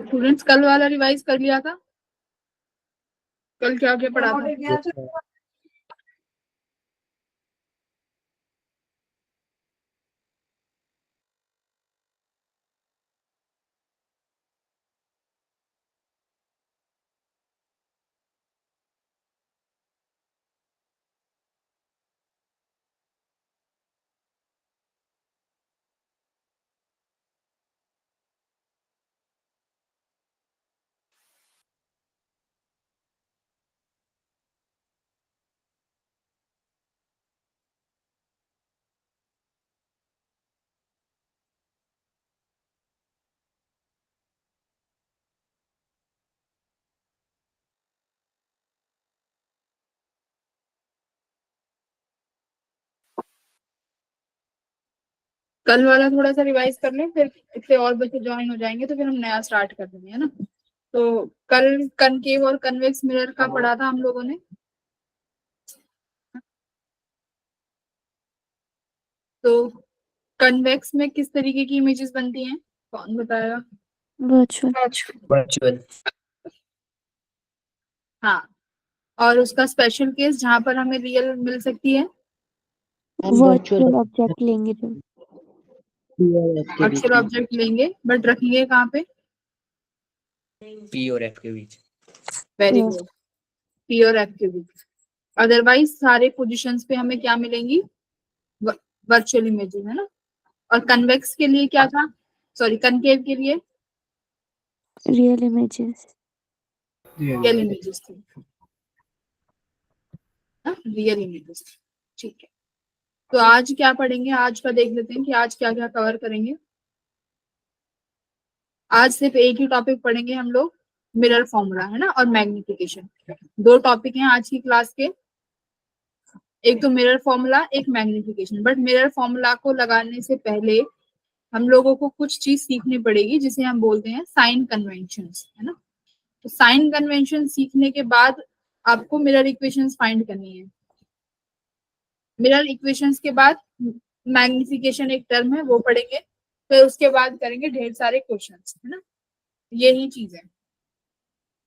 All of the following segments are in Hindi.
स्टूडेंट्स कल वाला रिवाइज कर लिया था? कल क्या क्या पढ़ा था? कल वाला थोड़ा सा रिवाइज कर लें, फिर इससे और बच्चे ज्वाइन हो जाएंगे तो फिर हम नया स्टार्ट कर देंगे, है ना। तो कल कनकेव और कन्वेक्स मिरर का पढ़ा था हम लोगों ने। तो कन्वेक्स में किस तरीके की इमेजेस बनती हैं, कौन बताएगा? वर्चुअल। वर्चुअल। हाँ, और उसका स्पेशल केस जहां पर हमें रियल मिल सकती है, वर्चुअल ऑब्जेक्ट लेंगे जो अक्षर ऑब्जेक्ट लेंगे, बट रखेंगे कहाँ पे? पी और एफ के बीच। Very Yes. गुड, पी और एफ के बीच। अदरवाइज सारे पोजीशंस पे हमें क्या मिलेंगी? वर्चुअल इमेजेस, है ना। और कन्वेक्स के लिए क्या था? सॉरी, कनकेव के लिए रियल इमेजेस। रियल इमेजेस थी, रियल इमेजेस। ठीक है, तो आज क्या पढ़ेंगे? आज का देख लेते हैं कि आज क्या क्या कवर करेंगे। आज सिर्फ एक ही टॉपिक पढ़ेंगे हम लोग, मिरर फॉर्मूला, है ना, और मैग्निफिकेशन। दो टॉपिक हैं आज की क्लास के, एक तो मिरर फॉर्मूला, एक मैग्निफिकेशन। बट मिरर फॉर्मूला को लगाने से पहले हम लोगों को कुछ चीज सीखनी पड़ेगी जिसे हम बोलते हैं साइन कन्वेंशन, है ना। तो साइन कन्वेंशन सीखने के बाद आपको मिरर इक्वेशंस फाइंड करनी है। मिरर इक्वेशंस के बाद मैग्निफिकेशन एक टर्म है, वो पढ़ेंगे। फिर उसके बाद करेंगे ढेर सारे क्वेश्चंस, है ना। यही चीज है।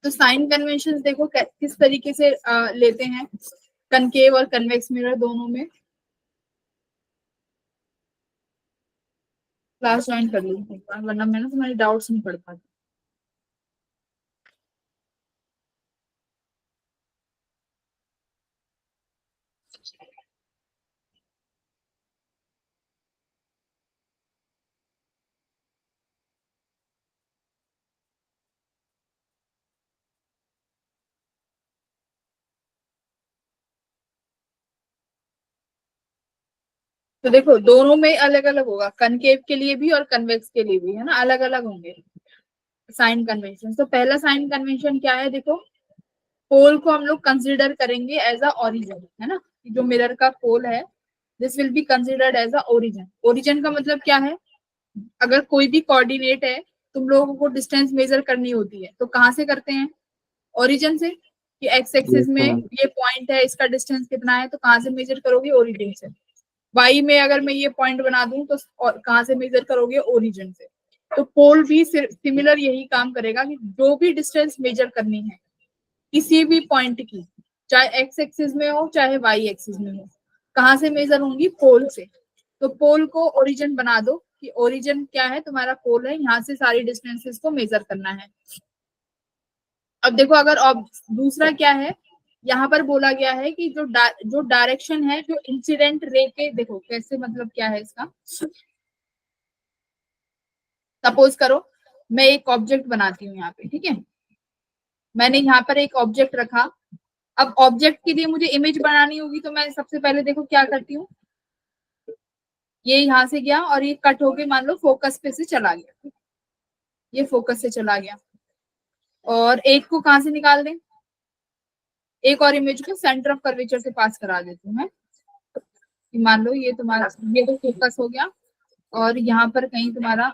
तो साइन कन्वेंशन देखो किस तरीके से लेते हैं कनकेव और कन्वेक्स मिरर दोनों में। क्लास ज्वाइन कर लीजिए एक बार, वरना मैं ना तुम्हारे डाउट्स नहीं पढ़ पाती। तो देखो दोनों में अलग अलग होगा, कनकेव के लिए भी और कन्वेक्स के लिए भी, है ना, अलग अलग होंगे साइन कन्वेंशन। तो पहला साइन कन्वेंशन क्या है? देखो, पोल को हम लोग कंसिडर करेंगे एज अ ओरिजिन, है ना। जो मिरर का पोल है, this will be considered as a origin. Origin का मतलब क्या है? अगर कोई भी कोऑर्डिनेट है, तुम लोगों को डिस्टेंस मेजर करनी होती है, तो कहाँ से करते हैं? ओरिजिन से। कि एक्स एक्सिस में ये पॉइंट है, इसका डिस्टेंस कितना है, तो कहाँ से मेजर करोगे? ओरिजिन से। वाई में अगर मैं ये पॉइंट बना दूं तो कहाँ से मेजर करोगे? ओरिजिन से। तो पोल भी सिमिलर यही काम करेगा कि जो भी डिस्टेंस मेजर करनी है किसी भी पॉइंट की, चाहे एक्स एक्सिस में हो चाहे वाई एक्सिस में हो, कहाँ से मेजर होंगी? पोल से। तो पोल को ओरिजिन बना दो कि ओरिजिन क्या है? तुम्हारा पोल है, यहाँ से सारी डिस्टेंसेस को मेजर करना है। अब देखो, अगर दूसरा क्या है, यहाँ पर बोला गया है कि जो डायरेक्शन है, जो इंसिडेंट रे के, देखो कैसे, मतलब क्या है इसका। सपोज करो मैं एक ऑब्जेक्ट बनाती हूँ यहाँ पे, ठीक है। मैंने यहाँ पर एक ऑब्जेक्ट रखा। अब ऑब्जेक्ट के लिए मुझे इमेज बनानी होगी, तो मैं सबसे पहले देखो क्या करती हूँ, ये यहाँ से गया और ये कट होके मान लो फोकस पे से चला गया, ये फोकस से चला गया। और एक को कहाँ से निकाल दें? एक और इमेज को सेंटर ऑफ कर्वेचर से पास करा देती हूँ मैं। मान लो ये तुम्हारा, ये तो फोकस हो गया, और यहाँ पर कहीं तुम्हारा,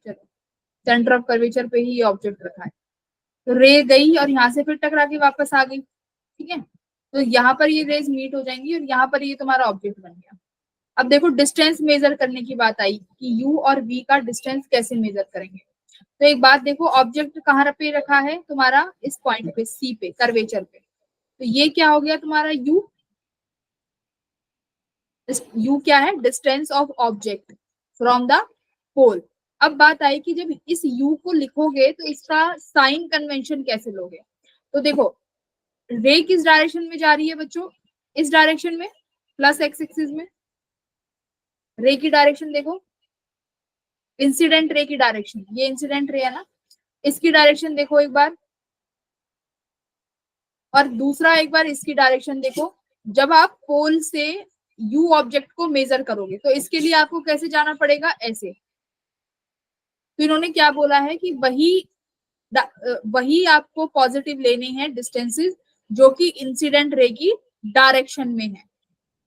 चलो सेंटर ऑफ कर्वेचर पे ही ये ऑब्जेक्ट रखा है। तो रे गई और यहाँ से फिर टकरा के वापस आ गई, ठीक है। तो यहाँ पर ये रेज मीट हो जाएंगी और यहाँ पर ये तुम्हारा ऑब्जेक्ट बन गया। अब देखो डिस्टेंस मेजर करने की बात आई कि यू और वी का डिस्टेंस कैसे मेजर करेंगे। तो एक बात देखो, ऑब्जेक्ट कहाँ पे रखा है तुम्हारा, इस पॉइंट पे सी पे, कर्वेचर पे। तो ये क्या हो गया तुम्हारा यू, यू क्या है, distance of object from the pole. अब बात आई कि जब इस यू को लिखोगे तो इसका साइन कन्वेंशन कैसे लोगे। तो देखो, रे किस डायरेक्शन में जा रही है बच्चों, इस डायरेक्शन में, प्लस एक्स एक्सिस में। रे की डायरेक्शन देखो, इंसिडेंट रे की डायरेक्शन, ये इंसिडेंट रे है ना, इसकी डायरेक्शन देखो एक बार, और दूसरा एक बार इसकी डायरेक्शन देखो। जब आप पोल से यू ऑब्जेक्ट को मेजर करोगे तो इसके लिए आपको कैसे जाना पड़ेगा, ऐसे। तो इन्होंने क्या बोला है कि वही आपको पॉजिटिव लेने हैं डिस्टेंसेस जो कि इंसिडेंट रे की डायरेक्शन में है,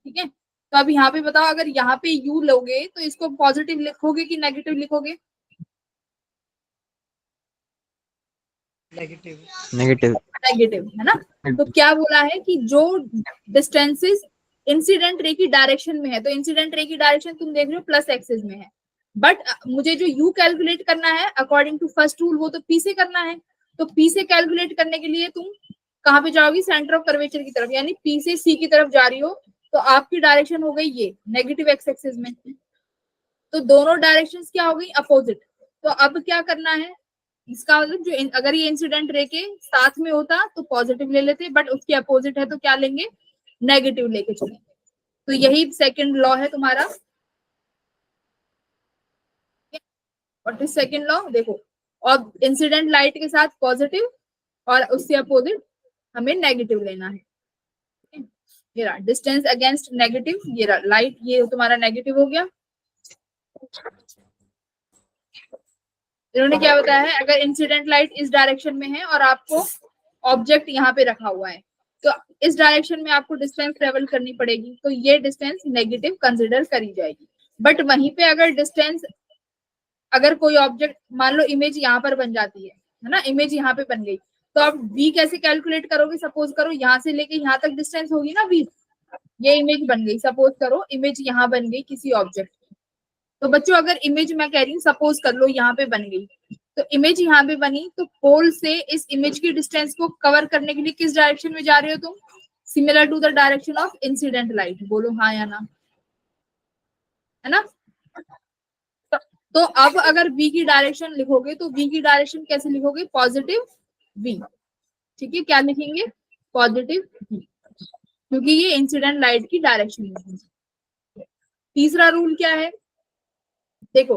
ठीक है। तो अब यहाँ पे बताओ, अगर यहाँ पे यू लोगे तो इसको पॉजिटिव लिखोगे कि नेगेटिव लिखोगे, नेगेटिव। नेगेटिव है ना। तो क्या बोला है कि जो डिस्टेंसेस इंसिडेंट रे की डायरेक्शन में है, तो इंसिडेंट रे की डायरेक्शन तुम देख रहे हो प्लस एक्सिस में है, बट मुझे जो यू कैलकुलेट करना है अकॉर्डिंग टू फर्स्ट रूल, वो तो पी से करना है। तो पी से कैलकुलेट करने के लिए तुम कहाँ पे जाओगी, सेंटर ऑफ कर्वेचर की तरफ, यानी पी से सी की तरफ जा रही हो, तो आपकी डायरेक्शन हो गई ये नेगेटिव एक्स एक्सिस में। तो दोनों डायरेक्शंस क्या हो गई, अपोजिट। तो अब क्या करना है, इसका मतलब जो अगर ये इंसिडेंट रे के साथ में होता तो पॉजिटिव ले लेते, बट उसके अपोजिट है तो क्या लेंगे, नेगेटिव लेके चलेंगे। तो यही सेकंड लॉ है तुम्हारा। और सेकंड लॉ देखो, और इंसिडेंट लाइट के साथ पॉजिटिव और उससे अपोजिट हमें नेगेटिव लेना है। ये रहा डिस्टेंस अगेंस्ट नेगेटिव, ये रहा लाइट, ये तुम्हारा नेगेटिव हो गया। इन्होंने क्या बताया है, अगर इंसिडेंट लाइट इस डायरेक्शन में है और आपको ऑब्जेक्ट यहाँ पे रखा हुआ है, तो इस डायरेक्शन में आपको डिस्टेंस ट्रेवल करनी पड़ेगी, तो ये डिस्टेंस नेगेटिव कंसिडर करी जाएगी। बट वहीं पे अगर डिस्टेंस, अगर कोई ऑब्जेक्ट मान लो इमेज यहाँ पर बन जाती है ना, इमेज यहाँ पे बन गई, तो आप v कैसे कैलकुलेट करोगे, सपोज करो यहाँ से लेके यहाँ तक डिस्टेंस होगी ना v, ये इमेज बन गई, सपोज करो इमेज यहाँ बन गई किसी ऑब्जेक्ट की। तो बच्चों अगर इमेज मैं कह रही हूँ, सपोज कर लो यहाँ पे बन गई, तो इमेज यहाँ पे बनी, तो पोल से इस इमेज की डिस्टेंस को कवर करने के लिए किस डायरेक्शन में जा रहे हो तुम, similar to the direction of incident light. बोलो हाँ या ना, है ना। तो अब अगर v की डायरेक्शन लिखोगे तो v की डायरेक्शन कैसे लिखोगे, पॉजिटिव v, ठीक है। क्या लिखेंगे, पॉजिटिव v, क्योंकि ये इंसिडेंट लाइट की डायरेक्शन में है। तीसरा रूल क्या है, देखो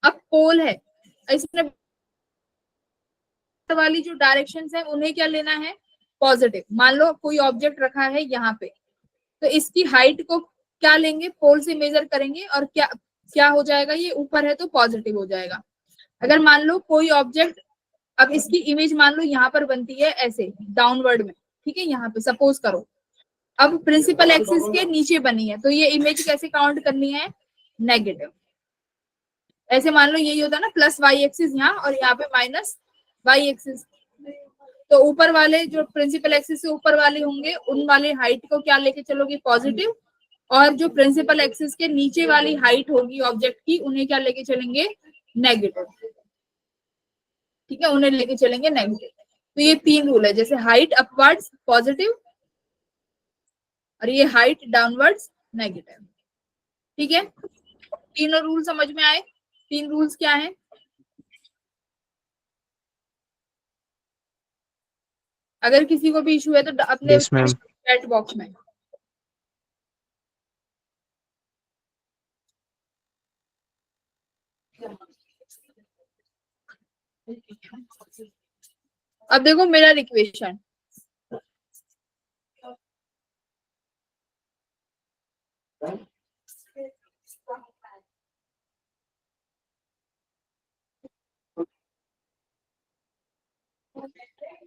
अब पोल है, इसमें वाली जो डायरेक्शंस है उन्हें क्या लेना है, पॉजिटिव। मान लो कोई ऑब्जेक्ट रखा है यहाँ पे, तो इसकी हाइट को क्या लेंगे, पोल से मेजर करेंगे, और क्या क्या हो जाएगा, ये ऊपर है तो पॉजिटिव हो जाएगा। अगर मान लो कोई ऑब्जेक्ट, अब इसकी इमेज मान लो यहाँ पर बनती है ऐसे डाउनवर्ड में, ठीक है, यहाँ पे सपोज करो, अब प्रिंसिपल एक्सिस के नीचे बनी है, तो ये इमेज कैसे काउंट करनी है, नेगेटिव। ऐसे मान लो यही होता है ना, प्लस वाई एक्सिस यहाँ और यहाँ पे माइनस वाई एक्सिस, तो ऊपर वाले जो प्रिंसिपल एक्सिस से ऊपर वाले होंगे उन वाले हाइट को क्या लेके चलोगे, पॉजिटिव, और जो प्रिंसिपल एक्सिस के नीचे वाली हाइट होगी ऑब्जेक्ट की उन्हें क्या लेके चलेंगे, नेगेटिव, ठीक है, उन्हें लेके चलेंगे नेगेटिव। तो ये तीन रूल है, जैसे हाइट अपवर्ड्स पॉजिटिव और ये हाइट डाउनवर्ड्स नेगेटिव, ठीक है। तीनों रूल समझ में आए, तीन रूल्स क्या है, अगर किसी को भी इशू है तो अपने चैट बॉक्स में। अब देखो मिरर इक्वेशन,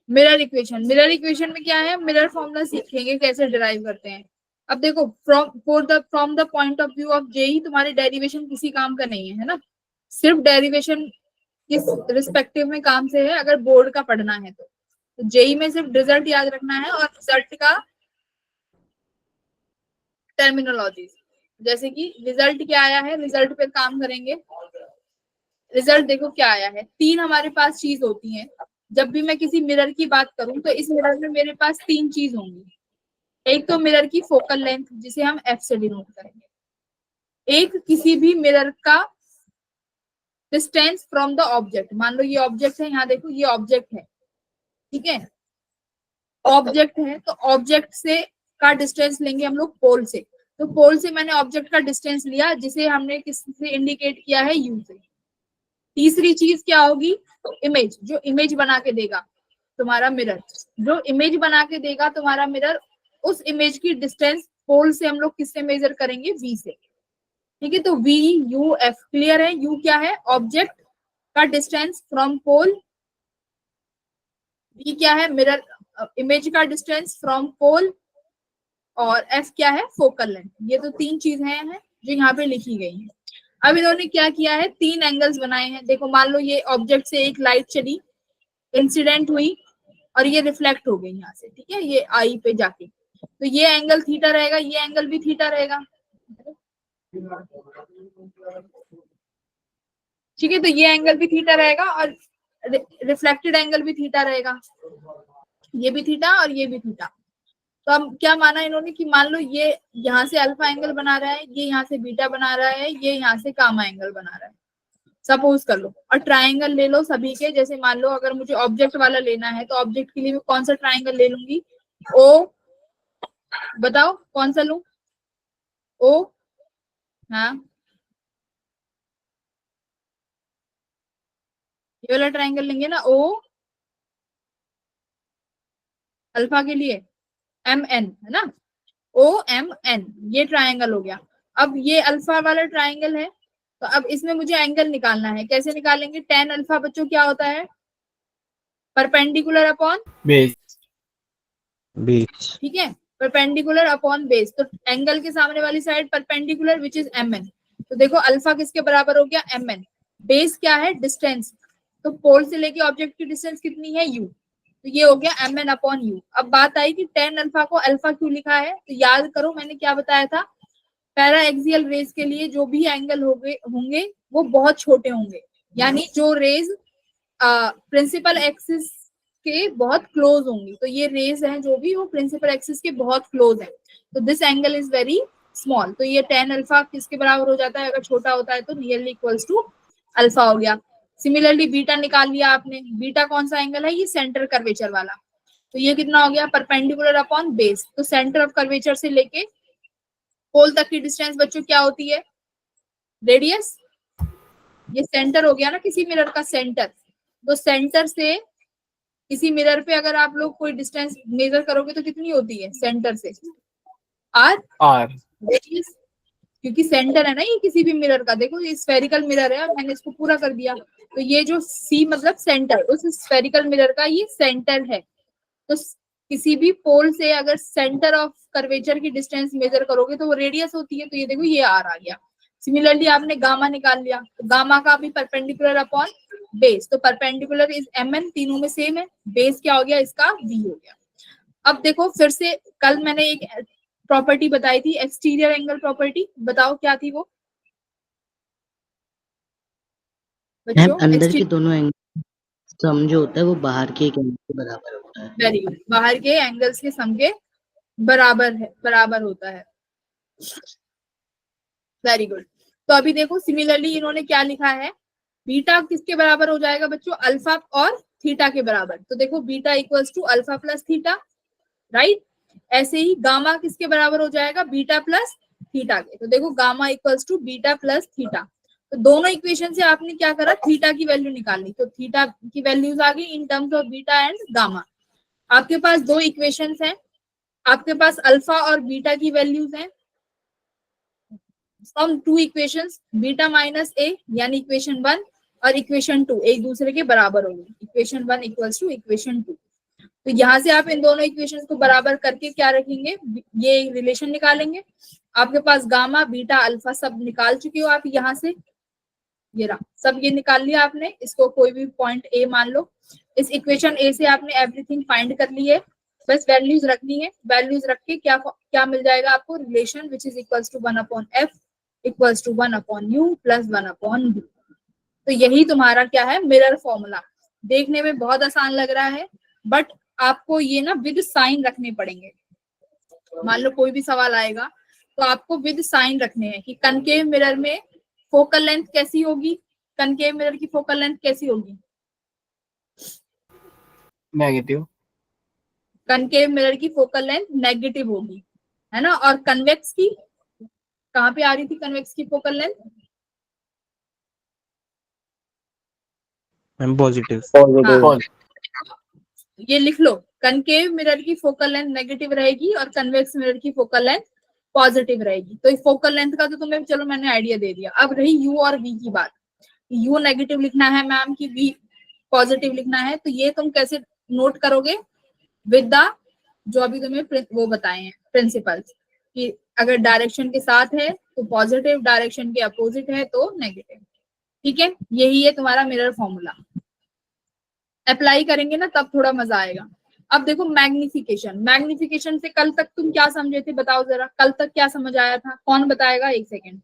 मिरर इक्वेशन में क्या है, मिरर फॉर्मूला सीखेंगे कैसे डिराइव करते हैं। अब देखो from the point of view of JEE तुम्हारे डेरिवेशन किसी काम का नहीं है ना, सिर्फ डेरिवेशन किस रिस्पेक्टिव में काम से है, अगर बोर्ड का पढ़ना है तो जेई में सिर्फ रिजल्ट याद रखना है और रिजल्ट का टर्मिनोलॉजी, जैसे कि रिजल्ट क्या आया है, रिजल्ट पे काम करेंगे। रिजल्ट देखो क्या आया है, 3 हमारे पास चीज होती है। जब भी मैं किसी मिरर की बात करूं तो इस मिरर में मेरे पास 3 चीज होंगी। एक तो मिरर की फोकल लेंथ जिसे हम एफ से डिनोट करेंगे, एक किसी भी मिरर का डिस्टेंस फ्रॉम द ऑब्जेक्ट। मान लो ये ऑब्जेक्ट है, यहाँ देखो ये ऑब्जेक्ट है, ठीक है, ऑब्जेक्ट है तो ऑब्जेक्ट से का डिस्टेंस लेंगे हम लोग पोल से। तो पोल से मैंने ऑब्जेक्ट का डिस्टेंस लिया जिसे हमने किससे इंडिकेट किया है, यू से। तीसरी चीज क्या होगी, तो इमेज, जो इमेज बना के देगा तुम्हारा मिरर, जो इमेज बना के देगा तुम्हारा मिरर, उस इमेज की डिस्टेंस पोल से हम लोग किससे मेजर करेंगे, वी से। ठीक है, तो वी यू एफ क्लियर है। यू क्या है, ऑब्जेक्ट का डिस्टेंस फ्रॉम पोल, वी क्या है, मिरर इमेज का डिस्टेंस फ्रॉम पोल, और एफ क्या है, फोकल लेंथ। ये तो 3 चीजें हैं जो यहाँ पे लिखी गई हैं। अब इन्होंने क्या किया है, 3 एंगल्स बनाए हैं। देखो मान लो ये ऑब्जेक्ट से एक लाइट चली, इंसिडेंट हुई और ये रिफ्लेक्ट हो गई यहाँ से, ठीक है, ये आई पे जाके, तो ये एंगल थीटा रहेगा, ये एंगल भी थीटा रहेगा। ठीक है, तो ये एंगल भी थीटा रहेगा और रिफ्लेक्टेड एंगल भी थीटा रहेगा, ये भी थीटा और ये भी थीटा। तो अब क्या माना इन्होंने कि मान लो ये यहाँ से अल्फा एंगल बना रहा है, ये यहाँ से बीटा बना रहा है, ये यहाँ से गामा एंगल बना रहा है, सपोज कर लो। और ट्राइंगल ले लो सभी के, जैसे मान लो अगर मुझे ऑब्जेक्ट वाला लेना है तो ऑब्जेक्ट के लिए मैं कौन सा ट्राइंगल ले लूंगी, ओ, बताओ कौन सा लूं, ओ, हाँ ये वाला ट्राइंगल लेंगे ना, ओ अल्फा के लिए, एम एन है ना, ओ एम एन, ये ट्राइंगल हो गया। अब ये अल्फा वाला ट्राइंगल है, तो अब इसमें मुझे एंगल निकालना है। कैसे निकालेंगे, टेन अल्फा बच्चों क्या होता है, परपेंडिकुलर अपॉन बेस। ठीक है, परपेंडिकुलर अपॉन बेस। तो एंगल के सामने वाली side perpendicular which is M N. तो देखो अल्फा किसके बराबर हो गया, एम एन। बेस क्या है, डिस्टेंस, तो पोल से लेके ऑब्जेक्ट की डिस्टेंस कितनी है, यू, तो ये हो गया एम एन अपॉन यू। अब बात आई कि टेन अल्फा को अल्फा क्यों लिखा है, तो याद करो मैंने क्या बताया था, पैरा एक्सियल रेज के लिए जो भी एंगल होंगे वो बहुत छोटे होंगे, यानी जो रेज प्रिंसिपल एक्सिस के बहुत क्लोज होंगी। तो ये रेज हैं जो भी, वो प्रिंसिपल एक्सिस के बहुत क्लोज है, तो this angle is very small. तो ये टेन अल्फा किसके बराबर हो जाता है, अगर छोटा होता है तो नियरली इक्वल्स टू अल्फा हो गया। सिमिलरली बीटा निकाल लिया आपने, बीटा कौन सा एंगल है, ये सेंटर कर्वेचर वाला, तो ये कितना हो गया, परपेंडिकुलर अपॉन बेस। तो सेंटर ऑफ कर्वेचर से लेके पोल तक की डिस्टेंस बच्चों क्या होती है, रेडियस। ये सेंटर हो गया ना किसी मिरर का सेंटर, तो सेंटर से किसी मिरर पे अगर आप लोग कोई डिस्टेंस मेजर करोगे तो कितनी होती है, सेंटर से आर, आर रेडियस, क्योंकि सेंटर है ना ये किसी भी मिरर का। देखो ये स्फेरिकल मिरर है और मैंने इसको पूरा कर दिया, तो ये जो सी मतलब सेंटर, उस स्फेरिकल मिरर का ये सेंटर है। तो किसी भी पोल से अगर सेंटर ऑफ कर्वेचर की डिस्टेंस मेजर करोगे तो वो रेडियस होती है। तो ये देखो ये आर आ गया। सिमिलरली आपने गामा निकाल लिया, तो गामा का भी परपेंडिकुलर अपॉन बेस, तो परपेंडिकुलर इज एम एन, तीनों में सेम है, बेस क्या हो गया इसका, वी हो गया। अब देखो फिर से, कल मैंने एक प्रॉपर्टी बताई थी, एक्सटीरियर एंगल प्रॉपर्टी, बताओ क्या थी वो बच्चों, अंदर के दोनों एंगल सम जो होता है वो बाहर के एक एंगल के बराबर होता है। वेरी गुड, बाहर के एंगल्स के सम के बराबर है, बराबर होता है, वेरी गुड। तो अभी देखो सिमिलरली इन्होंने क्या लिखा है, बीटा किसके बराबर हो जाएगा बच्चों, अल्फा और थीटा के बराबर। तो देखो beta equals to alpha plus theta, right. ऐसे ही गामा किसके बराबर हो जाएगा, बीटा प्लस थीटा के। तो देखो gamma equals to beta plus theta. तो दोनों इक्वेशन से आपने क्या करा, थीटा की वैल्यू निकालनी, तो थीटा की वैल्यूज आ गई इन terms of beta and gamma. आपके पास 2 इक्वेशंस हैं, आपके पास अल्फा और बीटा की वैल्यूज हैं, फ्रॉम 2 इक्वेशंस, बीटा माइनस ए यानी इक्वेशन 1 और इक्वेशन 2 एक दूसरे के बराबर होंगे, इक्वेशन 1 इक्वल्स टू इक्वेशन 2। तो यहाँ से आप इन दोनों इक्वेशंस को बराबर करके क्या रखेंगे, ये रिलेशन निकालेंगे। आपके पास गामा बीटा अल्फा सब निकाल चुके हो आप यहाँ से, ये रहा सब, ये निकाल लिया आपने, इसको कोई भी पॉइंट ए मान लो। इस इक्वेशन ए से आपने एवरीथिंग फाइंड कर ली है, बस वैल्यूज रखनी है। वैल्यूज रख के क्या क्या मिल जाएगा आपको, relation which is equals to 1 upon F equals to 1 upon U plus 1 upon B. तो यही तुम्हारा क्या है, मिरर फॉर्मूला। देखने में बहुत आसान लग रहा है, बट आपको ये ना विद साइन रखने पड़ेंगे। मान लो कोई भी सवाल आएगा तो आपको विद साइन रखने हैं कि कनकेव मिरर में फोकल लेंथ कैसी होगी, कनकेव मिरर की फोकल लेंथ कैसी होगी, नेगेटिव। कनकेव मिरर की फोकल लेंथ नेगेटिव होगी, है ना। और कन्वेक्स की कहाँ पे आ रही थी, कन्वेक्स की फोकल लेंथ मैम पॉजिटिव। हाँ, ये लिख लो, कनकेव मिरर की फोकल लेंथ नेगेटिव रहेगी और कन्वेक्स मिरर की फोकल लेंथ पॉजिटिव रहेगी। तो फोकल लेंथ का तो तुम्हें चलो मैंने आइडिया दे दिया। अब रही यू और वी की बात, यू नेगेटिव लिखना है मैम की वी पॉजिटिव लिखना है, तो ये तुम कैसे नोट करोगे, विद द जो अभी तुम्हें वो बताए हैं प्रिंसिपल्स, कि अगर डायरेक्शन के साथ है तो पॉजिटिव, डायरेक्शन के अपोजिट है तो नेगेटिव। ठीक है, यही है तुम्हारा मिरर फॉर्मूला। अप्लाई करेंगे ना तब थोड़ा मजा आएगा। अब देखो मैग्निफिकेशन, मैग्निफिकेशन से कल तक तुम क्या समझे थे बताओ जरा, कल तक क्या समझ आया था, कौन बताएगा, एक सेकेंड।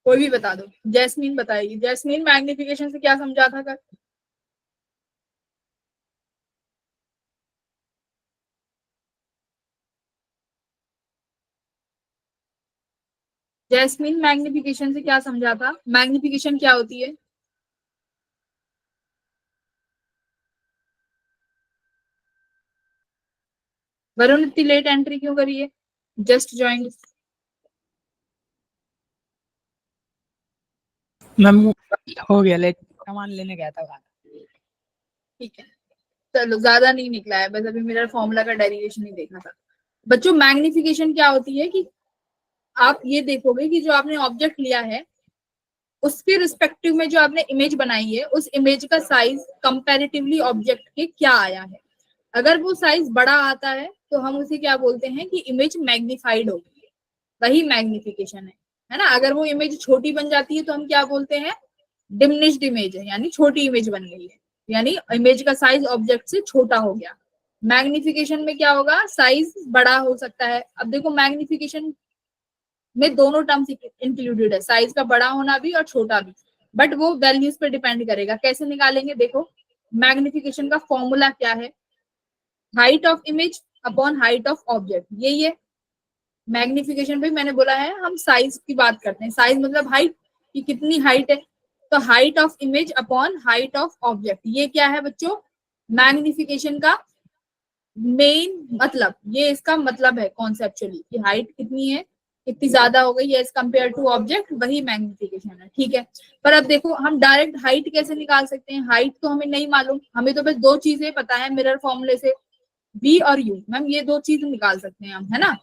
कोई भी बता दो, जैस्मीन बताएगी, जैस्मीन मैग्निफिकेशन से क्या समझा था कल। जैस्मीन मैग्निफिकेशन से क्या समझा था, मैग्निफिकेशन क्या होती है। वरुण इतनी लेट एंट्री क्यों करी है, जस्ट ज्वाइंड। मैम हो गया लेट, सामान लेने गया था बाहर। ठीक है, चलो ज्यादा नहीं निकला है, बस अभी मेरा फॉर्मूला का डेरिवेशन ही देखा था। बच्चों मैग्निफिकेशन क्या होती है कि आप ये देखोगे कि जो आपने ऑब्जेक्ट लिया है उसके रिस्पेक्टिव में जो आपने इमेज बनाई है उस इमेज का साइज कंपैरेटिवली ऑब्जेक्ट के क्या आया है। अगर वो साइज बड़ा आता है तो हम उसे क्या बोलते हैं कि इमेज मैग्निफाइड हो गई है, वही मैग्निफिकेशन है ना। अगर वो इमेज छोटी बन जाती है तो हम क्या बोलते हैं, डिमिनिश्ड इमेज है, यानी छोटी इमेज बन गई है, यानी इमेज का साइज ऑब्जेक्ट से छोटा हो गया। मैग्निफिकेशन में क्या होगा, साइज बड़ा हो सकता है। अब देखो मैग्निफिकेशन में दोनों टर्म्स इंक्लूडेड है, साइज का बड़ा होना भी और छोटा भी, बट वो वैल्यूज पे डिपेंड करेगा। कैसे निकालेंगे, देखो मैग्निफिकेशन का फॉर्मूला क्या है, height of image upon height of object, यही है मैग्निफिकेशन पे। मैंने बोला है हम साइज की बात करते हैं, साइज मतलब हाइट की कितनी हाइट है, तो height of image upon height of object, ये क्या है बच्चों मैग्निफिकेशन का मेन मतलब, ये इसका मतलब है कॉन्सेप्चुअली कि हाइट कितनी है, कितनी ज्यादा हो गई है एज कम्पेयर टू ऑब्जेक्ट, वही मैग्निफिकेशन है। ठीक है, पर अब देखो हम डायरेक्ट हाइट कैसे निकाल सकते हैं, हाइट तो हमें नहीं मालूम, हमें तो बस दो चीजें पता है मिरर फॉर्मूले से, वी और यू। मैम ये दो चीज निकाल सकते हैं हम, है ना,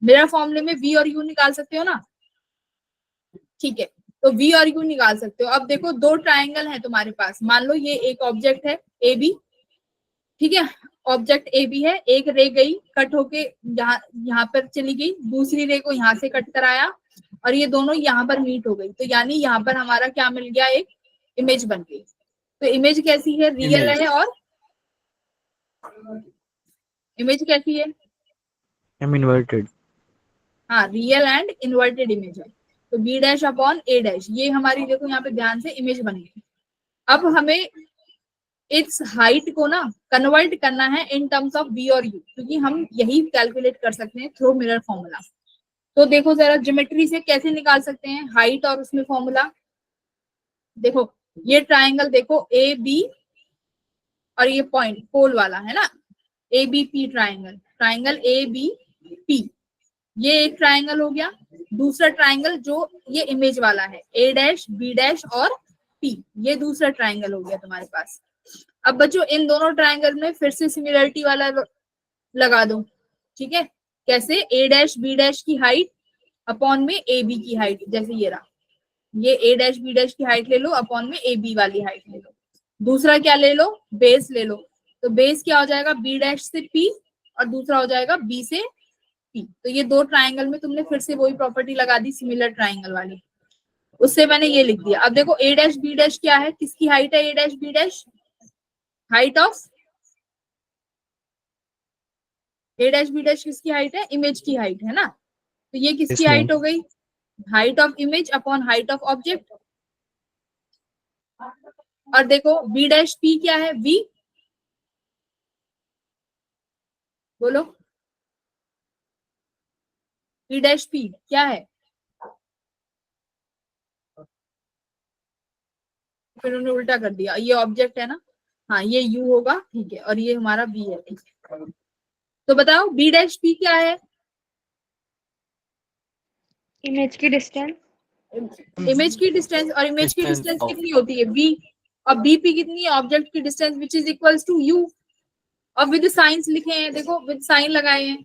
मिरर फॉर्मूले में वी और यू निकाल सकते हो ना। ठीक है, तो वी और यू निकाल सकते हो। अब देखो दो ट्राइंगल है तुम्हारे पास, मान लो ये एक ऑब्जेक्ट है ए बी, ठीक है, ऑब्जेक्ट ए बी है, एक रे गई कट होके यहाँ पर चली गई, दूसरी रे को यहाँ से कट कराया और ये दोनों यहाँ पर मीट हो गई, तो यानी यहाँ पर हमारा क्या मिल गया, एक इमेज बन गई। तो इमेज कैसी है, रियल है, और इमेज कैसी है, इन्वर्टेड। हाँ रियल एंड इन्वर्टेड इमेज है। तो बी डैश अपॉन ए डैश, ये हमारी देखो यहाँ पे ध्यान से इमेज बन गई। अब हमें इस हाइट को ना कन्वर्ट करना है इन टर्म्स ऑफ वी और यू, क्योंकि हम यही कैलकुलेट कर सकते हैं थ्रू मिरर फॉर्मूला। तो देखो जरा ज्योमेट्री से कैसे निकाल सकते हैं हाइट और उसमें फॉर्मूला। देखो ये ट्राइंगल देखो ए बी और ये पॉइंट पोल वाला है ना, A B P triangle, triangle A B P, ये एक ट्राइंगल हो गया। दूसरा ट्राइंगल जो ये इमेज वाला है ए डैश बी डैश और पी, ये दूसरा ट्राइंगल हो गया तुम्हारे पास। अब बच्चों इन दोनों ट्राइंगल में फिर से सिमिलरिटी वाला लगा दो, ठीक है, कैसे, ए डैश बी डैश की हाइट अपॉन में ए बी की हाइट, जैसे ये रहा, ये ए डैश बी डैश की हाइट ले लो अपॉन में ए बी वाली हाइट ले लो। दूसरा क्या ले लो, बेस ले लो, तो बेस क्या हो जाएगा, बी डैश से पी और दूसरा हो जाएगा बी से पी। तो ये दो ट्राइंगल में तुमने फिर से वही प्रॉपर्टी लगा दी सिमिलर ट्राइंगल वाली, उससे मैंने ये लिख दिया। अब देखो ए डैश बी डैश क्या है, किसकी हाइट है, A dash B dash height of, A dash B dash किसकी हाइट है, इमेज की हाइट है ना। तो ये किसकी Yes, हाइट ma'am. हो गई, height of image upon height of object. और देखो बी डैश पी क्या है, वी, बोलो बी डैश पी क्या है, फिर उन्होंने उल्टा कर दिया, ये ऑब्जेक्ट है ना, हाँ ये यू होगा, ठीक है, और ये हमारा बी है। तो बताओ बी डैश पी क्या है, इमेज की डिस्टेंस। इमेज की डिस्टेंस, और इमेज की Distance डिस्टेंस of- कितनी होती है, बी, और बीपी कितनी है, ऑब्जेक्ट की distance which is equals to U. और विद साइंस लिखे हैं, देखो विद साइन लगाए हैं,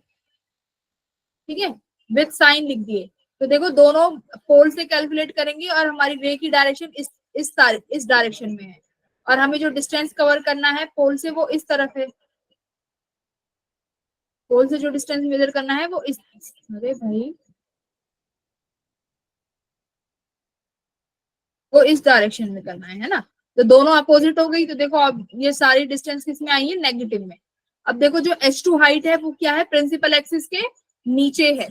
ठीक है, विद साइन लिख दिए। तो देखो दोनों पोल से कैलकुलेट करेंगे और हमारी रे की डायरेक्शन इस डायरेक्शन में है, और हमें जो डिस्टेंस कवर करना है पोल से वो इस तरफ है, पोल से जो डिस्टेंस मेजर करना है वो इस, अरे भाई वो इस डायरेक्शन में करना है ना। तो दोनों अपोजिट हो गई, तो देखो अब ये सारी डिस्टेंस किस में आई है, नेगेटिव में। अब देखो जो H2 हाइट है वो क्या है, प्रिंसिपल एक्सिस के नीचे है,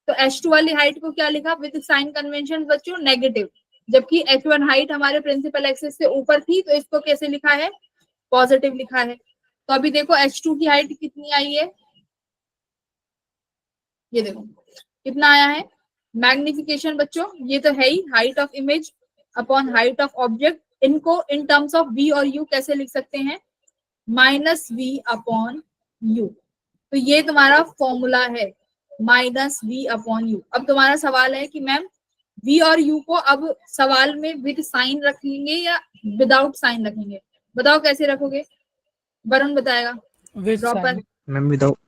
तो H2 वाली हाइट को क्या लिखा विद साइन कन्वेंशन बच्चों, नेगेटिव, जबकि H1 हाइट हमारे प्रिंसिपल एक्सिस से ऊपर थी, तो इसको कैसे लिखा है, पॉजिटिव लिखा है। तो अभी देखो H2 की हाइट कितनी आई है, ये देखो कितना आया है, मैग्निफिकेशन बच्चों, ये तो है ही, height of image upon height of object, इनको इन टर्म्स ऑफ v और u कैसे लिख सकते हैं, माइनस v अपॉन u। तो ये तुम्हारा फॉर्मूला है, माइनस v अपॉन u। अब तुम्हारा सवाल है कि मैम v और u को अब सवाल में विद साइन रखेंगे या विदाउट साइन रखेंगे, बताओ कैसे रखोगे, वरुण बताएगा, with dropper, sign. Ma'am, without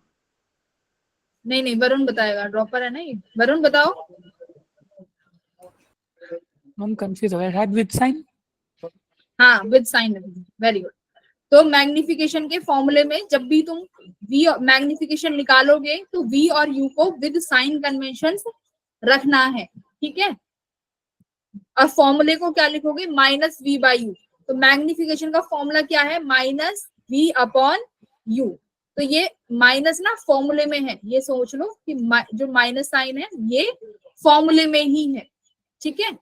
नहीं वरुण बताएगा, ड्रॉपर है ना ये, वरुण बताओ। हम कंफ्यूज हो गए, शायद विद साइन। हाँ विद साइन, वेरी गुड। तो मैग्निफिकेशन के फॉर्मूले में जब भी तुम v मैग्निफिकेशन निकालोगे तो v और u को विद साइन कन्वेंशन रखना है, ठीक है। और फॉर्मूले को क्या लिखोगे, माइनस v बाई यू। तो मैग्निफिकेशन का फॉर्मूला क्या है, माइनस v अपॉन u। तो ये माइनस ना फॉर्मूले में है, ये सोच लो कि जो माइनस साइन है ये फॉर्मूले में ही है, ठीक है।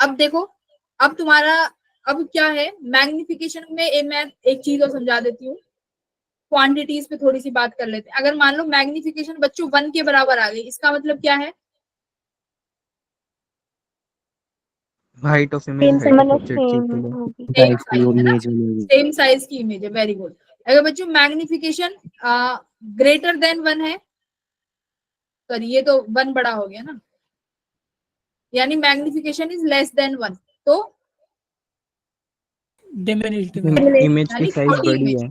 अब देखो, अब तुम्हारा अब क्या है मैग्निफिकेशन में, मैं एक चीज और समझा देती हूँ, क्वांटिटीज पे थोड़ी सी बात कर लेते हैं। अगर मान लो मैग्निफिकेशन बच्चों 1 के बराबर आ गई, इसका मतलब क्या है, height of image, height of मतलब object सेम equal है। होगी। सेम साइज है ना, इमेज बनेगी। सेम साइज की इमेज है, वेरी गुड। अगर बच्चों मैग्निफिकेशन ग्रेटर देन 1 है, सॉरी ये तो 1 बड़ा हो गया ना, यानी मैग्निफिकेशन इज लेस देन 1, तो डिमिनिश्ड Image की यानी size छोटी बड़ी इमेज, है।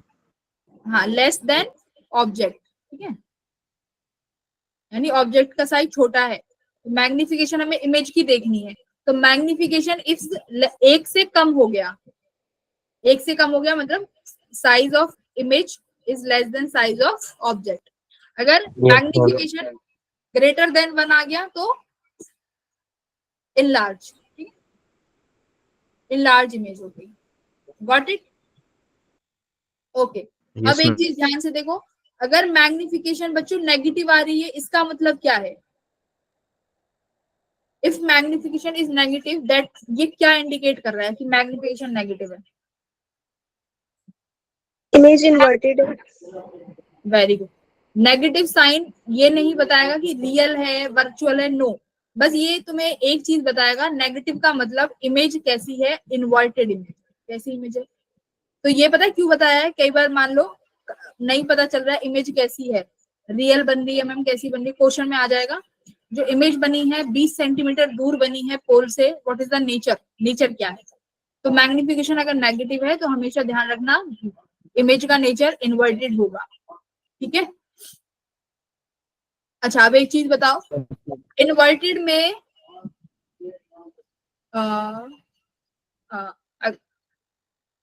हाँ लेस देन ऑब्जेक्ट, ठीक है, यानी ऑब्जेक्ट का साइज छोटा है। मैग्निफिकेशन हमें इमेज की देखनी है, तो मैग्निफिकेशन इफ 1 से कम हो गया, 1 से कम हो गया मतलब size of image is less than size of object. अगर मैग्निफिकेशन ग्रेटर देन 1 आ गया तो इनलार्ज, इनलार्ज इमेज हो गई, गॉट इट, ओके। अब Yes, एक ma'am. चीज ध्यान से देखो, अगर मैग्निफिकेशन बच्चों नेगेटिव आ रही है, इसका मतलब क्या है, if magnification is negative that, ये क्या इंडिकेट कर रहा है कि मैग्निफिकेशन नेगेटिव है, इमेज इन्वर्टेड है। Very good. नेगेटिव साइन ये नहीं बताएगा कि रियल है वर्चुअल है, नो, बस ये तुम्हें एक चीज बताएगा, नेगेटिव का मतलब इमेज कैसी है, इन्वर्टेड इमेज, कैसी इमेज है। तो ये पता है क्यों बताया है, कई बार मान लो नहीं पता चल रहा है इमेज कैसी है, रियल बन रही है मैम, कैसी बन रही है, क्वेश्चन में आ जाएगा, जो इमेज बनी है 20 सेंटीमीटर दूर बनी है पोल से, what is the nature, nature क्या है। तो मैग्निफिकेशन अगर नेगेटिव है तो हमेशा ध्यान रखना इमेज का नेचर इन्वर्टेड होगा, ठीक है। अच्छा अब एक चीज बताओ, इन्वर्टेड में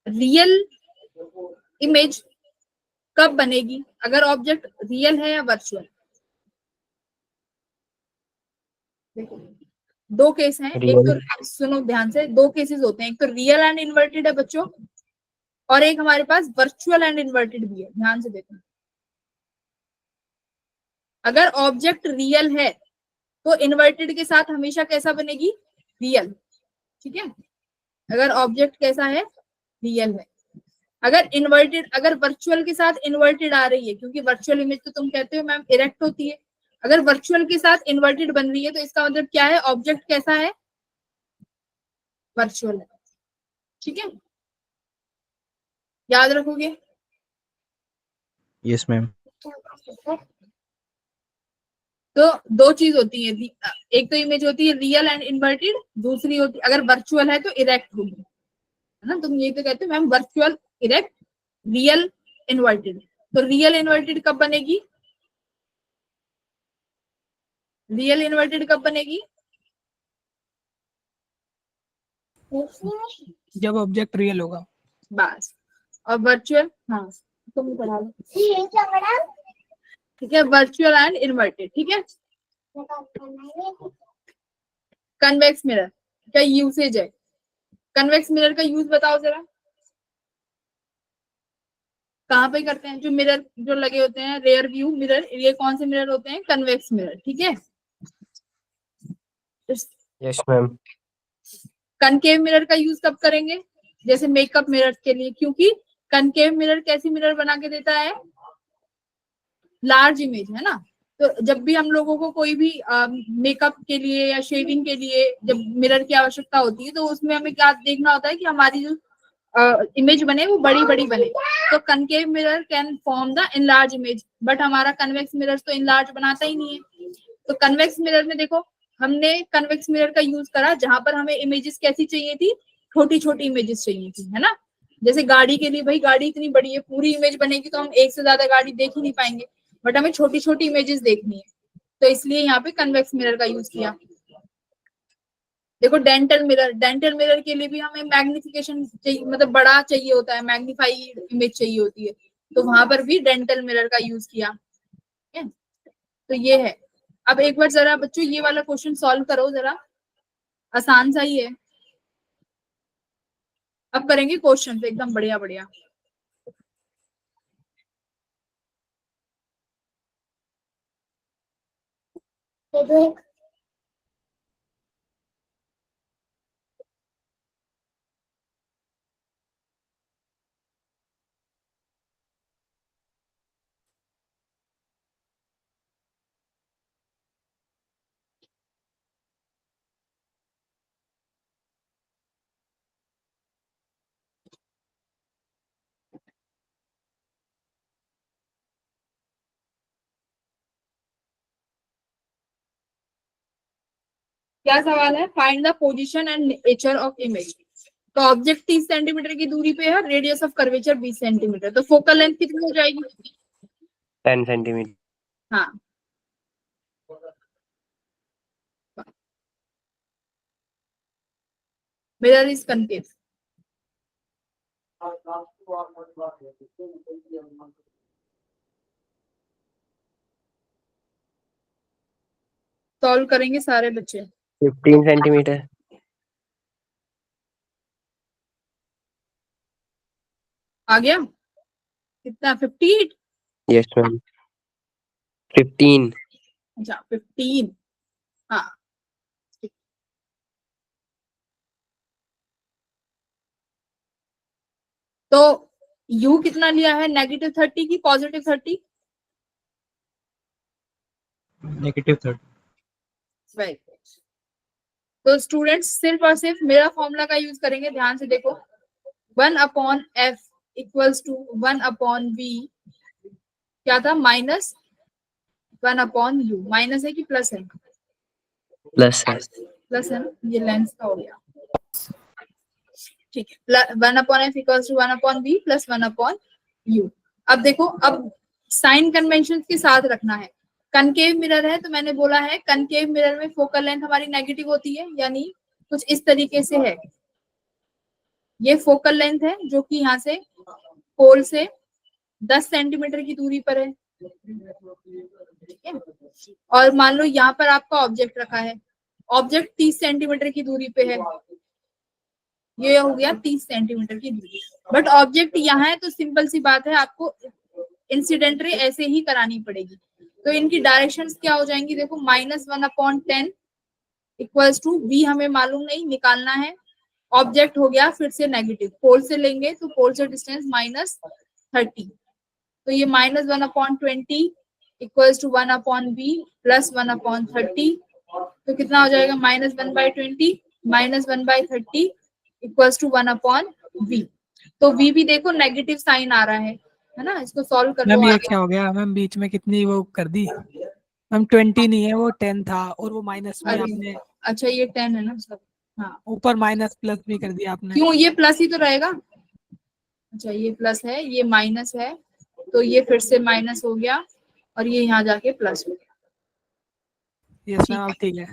रियल इमेज कब बनेगी, अगर ऑब्जेक्ट रियल है या वर्चुअल। दो केस हैं, एक तो सुनो ध्यान से, दो केसेस होते हैं, एक तो रियल एंड इन्वर्टेड है बच्चों, और एक हमारे पास वर्चुअल एंड इन्वर्टेड भी है, ध्यान से देखो। अगर ऑब्जेक्ट रियल है तो इन्वर्टेड के साथ हमेशा कैसा बनेगी, रियल, ठीक है। अगर ऑब्जेक्ट कैसा है, रियल है। अगर इन्वर्टेड, अगर वर्चुअल के साथ इन्वर्टेड आ रही है, क्योंकि वर्चुअल इमेज तो तुम कहते हो मैम इरेक्ट होती है, अगर वर्चुअल के साथ इन्वर्टेड बन रही है तो इसका मतलब क्या है, ऑब्जेक्ट कैसा है, वर्चुअल है, ठीक है, याद रखोगे। Yes ma'am. तो दो चीज होती है, एक तो इमेज होती है रियल एंड इन्वर्टेड, दूसरी होती अगर वर्चुअल है तो इरेक्ट होगी, है ना। तुम ये तो कहते हो ma'am virtual erect real inverted, तो रियल इन्वर्टेड कब बनेगी, रियल इन्वर्टेड कब बनेगी, जब ऑब्जेक्ट रियल होगा। बस। और वर्चुअल, हाँ तुम पढ़ा लो, ठीक है, वर्चुअल एंड इन्वर्टेड, ठीक है। कन्वेक्स मिरर का यूसेज है, कन्वेक्स मिरर का यूज बताओ जरा, कहाँ पे करते हैं, जो मिरर जो लगे होते हैं रेयर व्यू मिरर, ये कौन से मिरर होते हैं, कन्वेक्स मिरर, ठीक है। Yes ma'am. कनकेव मिरर का यूज कब करेंगे, जैसे मेकअप मिरर के लिए, क्योंकि कनकेव मिरर कैसी मिरर बना के देता है, लार्ज इमेज, है ना। तो जब भी हम लोगों को कोई भी मेकअप के लिए या शेविंग के लिए जब मिरर की आवश्यकता होती है तो उसमें हमें क्या देखना होता है कि हमारी जो इमेज बने वो बड़ी बड़ी बने। तो concave mirror can form the enlarge image, but हमारा कन्वेक्स मिरर तो इनलार्ज बनाता ही नहीं है। तो कन्वेक्स मिरर में देखो हमने कन्वेक्स मिरर का यूज करा जहां पर हमें इमेजेस कैसी चाहिए थी, छोटी छोटी इमेजेस चाहिए थी, है ना। जैसे गाड़ी के लिए, भाई गाड़ी इतनी बड़ी है, पूरी इमेज बनेगी तो हम एक से ज्यादा गाड़ी देख ही नहीं पाएंगे, बट हमें छोटी छोटी इमेजेस देखनी है, तो इसलिए यहाँ पे कन्वेक्स मिरर का यूज किया। देखो डेंटल मिरर, डेंटल मिरर के लिए भी हमें मैग्निफिकेशन चाहिए, मतलब बड़ा चाहिए होता है, मैग्नीफाइड इमेज चाहिए होती है, तो वहां पर भी डेंटल मिरर का यूज किया, ठीक है। तो ये है। अब एक बार जरा बच्चों ये वाला क्वेश्चन सॉल्व करो जरा, आसान सा ही है। अब करेंगे क्वेश्चन एकदम बढ़िया बढ़िया। क्या सवाल है, find the position and nature of image. तो ऑब्जेक्ट 30 सेंटीमीटर की दूरी पे है, रेडियस ऑफ कर्वेचर 20 सेंटीमीटर, तो फोकल लेंथ कितनी हो जाएगी, 10 सेंटीमीटर। हाँ मिरर इज कनकेव। सॉल्व करेंगे सारे बच्चे। 15 सेंटीमीटर। आ गया कितना, 58, यस मैम। 15। अच्छा 15, हाँ। तो यू कितना लिया है, -30 की +30, -30। राइट। तो स्टूडेंट्स सिर्फ और सिर्फ मेरा फॉर्मूला का यूज करेंगे, ध्यान से देखो, 1/f इक्वल्स टू 1/v, क्या था, -1/u, माइनस है कि प्लस है, प्लस है। प्लस है ना, ये लेंस का हो गया, ठीक है। 1/f equals to 1/v plus 1/u। अब देखो, अब साइन कन्वेंशन के साथ रखना है। कनकेव मिरर है तो मैंने बोला है कनकेव मिरर में फोकल लेंथ हमारी नेगेटिव होती है, यानी कुछ इस तरीके से है, ये फोकल लेंथ है जो कि यहाँ से पोल से 10 सेंटीमीटर की दूरी पर है, ठीक है। और मान लो यहाँ पर आपका ऑब्जेक्ट रखा है, ऑब्जेक्ट 30 सेंटीमीटर की दूरी पे है, ये हो गया 30 सेंटीमीटर की दूरी, बट ऑब्जेक्ट यहाँ है तो सिंपल सी बात है, आपको इंसिडेंट रे ऐसे ही करानी पड़ेगी। तो इनकी डायरेक्शंस क्या हो जाएंगी, देखो -1/10 इक्वल्स टू v हमें मालूम नहीं, निकालना है। ऑब्जेक्ट हो गया फिर से नेगेटिव, पोल से लेंगे तो पोल से डिस्टेंस -30, तो ये -1/20 इक्वल्स टू 1/v प्लस 1/30, तो कितना हो जाएगा -1/20 -1/30 इक्वल्स टू 1/v। तो v भी देखो नेगेटिव साइन आ रहा है ना, इसको सॉल्व कर लो मैम ये आगे। क्या हो गया मैम, बीच में कितनी वो कर दी मैम, 20 नहीं है वो 10 था, और वो माइनस में अरे आपने अच्छा ये 10 है ना सब, हाँ ऊपर माइनस प्लस भी कर दिया आपने। क्यों, ये प्लस ही तो रहेगा। अच्छा ये प्लस है, ये माइनस है, तो ये फिर से माइनस हो गया और ये यहाँ जाके प्लस हो गया। यस ठीक मैम, है, अब ठीक है।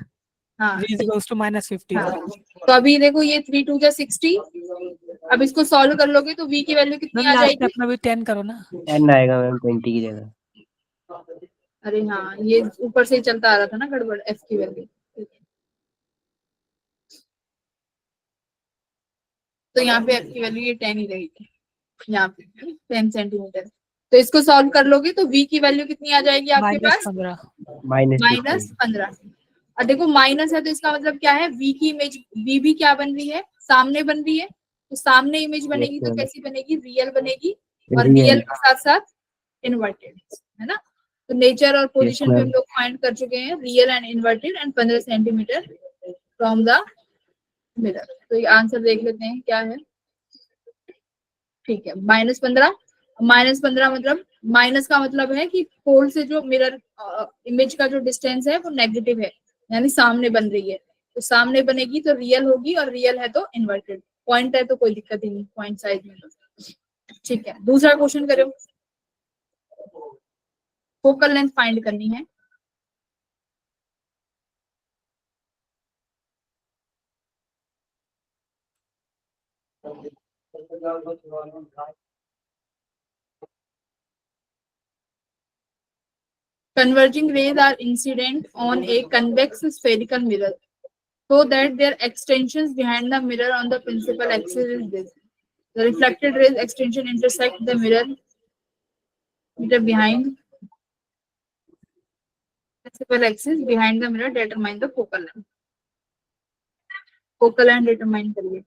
हाँ v इज इक्वल्स टू -50। हाँ। तो अभी देखो ये 3 2 जा 60, अब इसको सॉल्व कर लोगे तो v की वैल्यू कितनी मैम आ लास्ट जाएगी। स्टेप में भी 10 करो ना। 10 आएगा मैम 20 की जगह। अरे हाँ ये ऊपर से ही चलता आ रहा था ना गड़बड़, f की वैल्यू। तो यहाँ पे f की वैल्यू ये 10 ही रहेगी, यहाँ पे 10 सेंटीमीटर। तो इसको सॉल्व कर लोगे तो v की वैल्यू कितनी आ जाएगी आपके पास, -15। -15। -15। और देखो माइनस है तो इसका मतलब क्या है, v की इमेज, v भी क्या बन रही है, सामने बन रही है, तो सामने इमेज बनेगी तो मैम। कैसी बनेगी, रियल बनेगी, और रियल। रियल के साथ साथ इन्वर्टेड, है ना। तो नेचर और पोजीशन भी हम मैम। लोग फाइंड कर चुके हैं, real and inverted and 15 centimetre from the mirror. तो ये आंसर देख लेते हैं क्या है। ठीक है, -15। -15 मतलब, माइनस का मतलब है कि पोल से जो मिरर इमेज का जो डिस्टेंस है वो नेगेटिव है, यानी सामने बन रही है, तो सामने बनेगी तो रियल होगी, और रियल है तो इन्वर्टेड। पॉइंट है तो कोई दिक्कत ही नहीं, पॉइंट साइज में। ठीक है, दूसरा क्वेश्चन करो। फोकल लेंथ फाइंड करनी है। Converging rays are incident on a convex spherical mirror, so that their extensions behind the mirror on the principal axis is this. The reflected rays extension intersect the mirror behind principal axis behind the mirror, determine the focal length. Focal length determine करिए।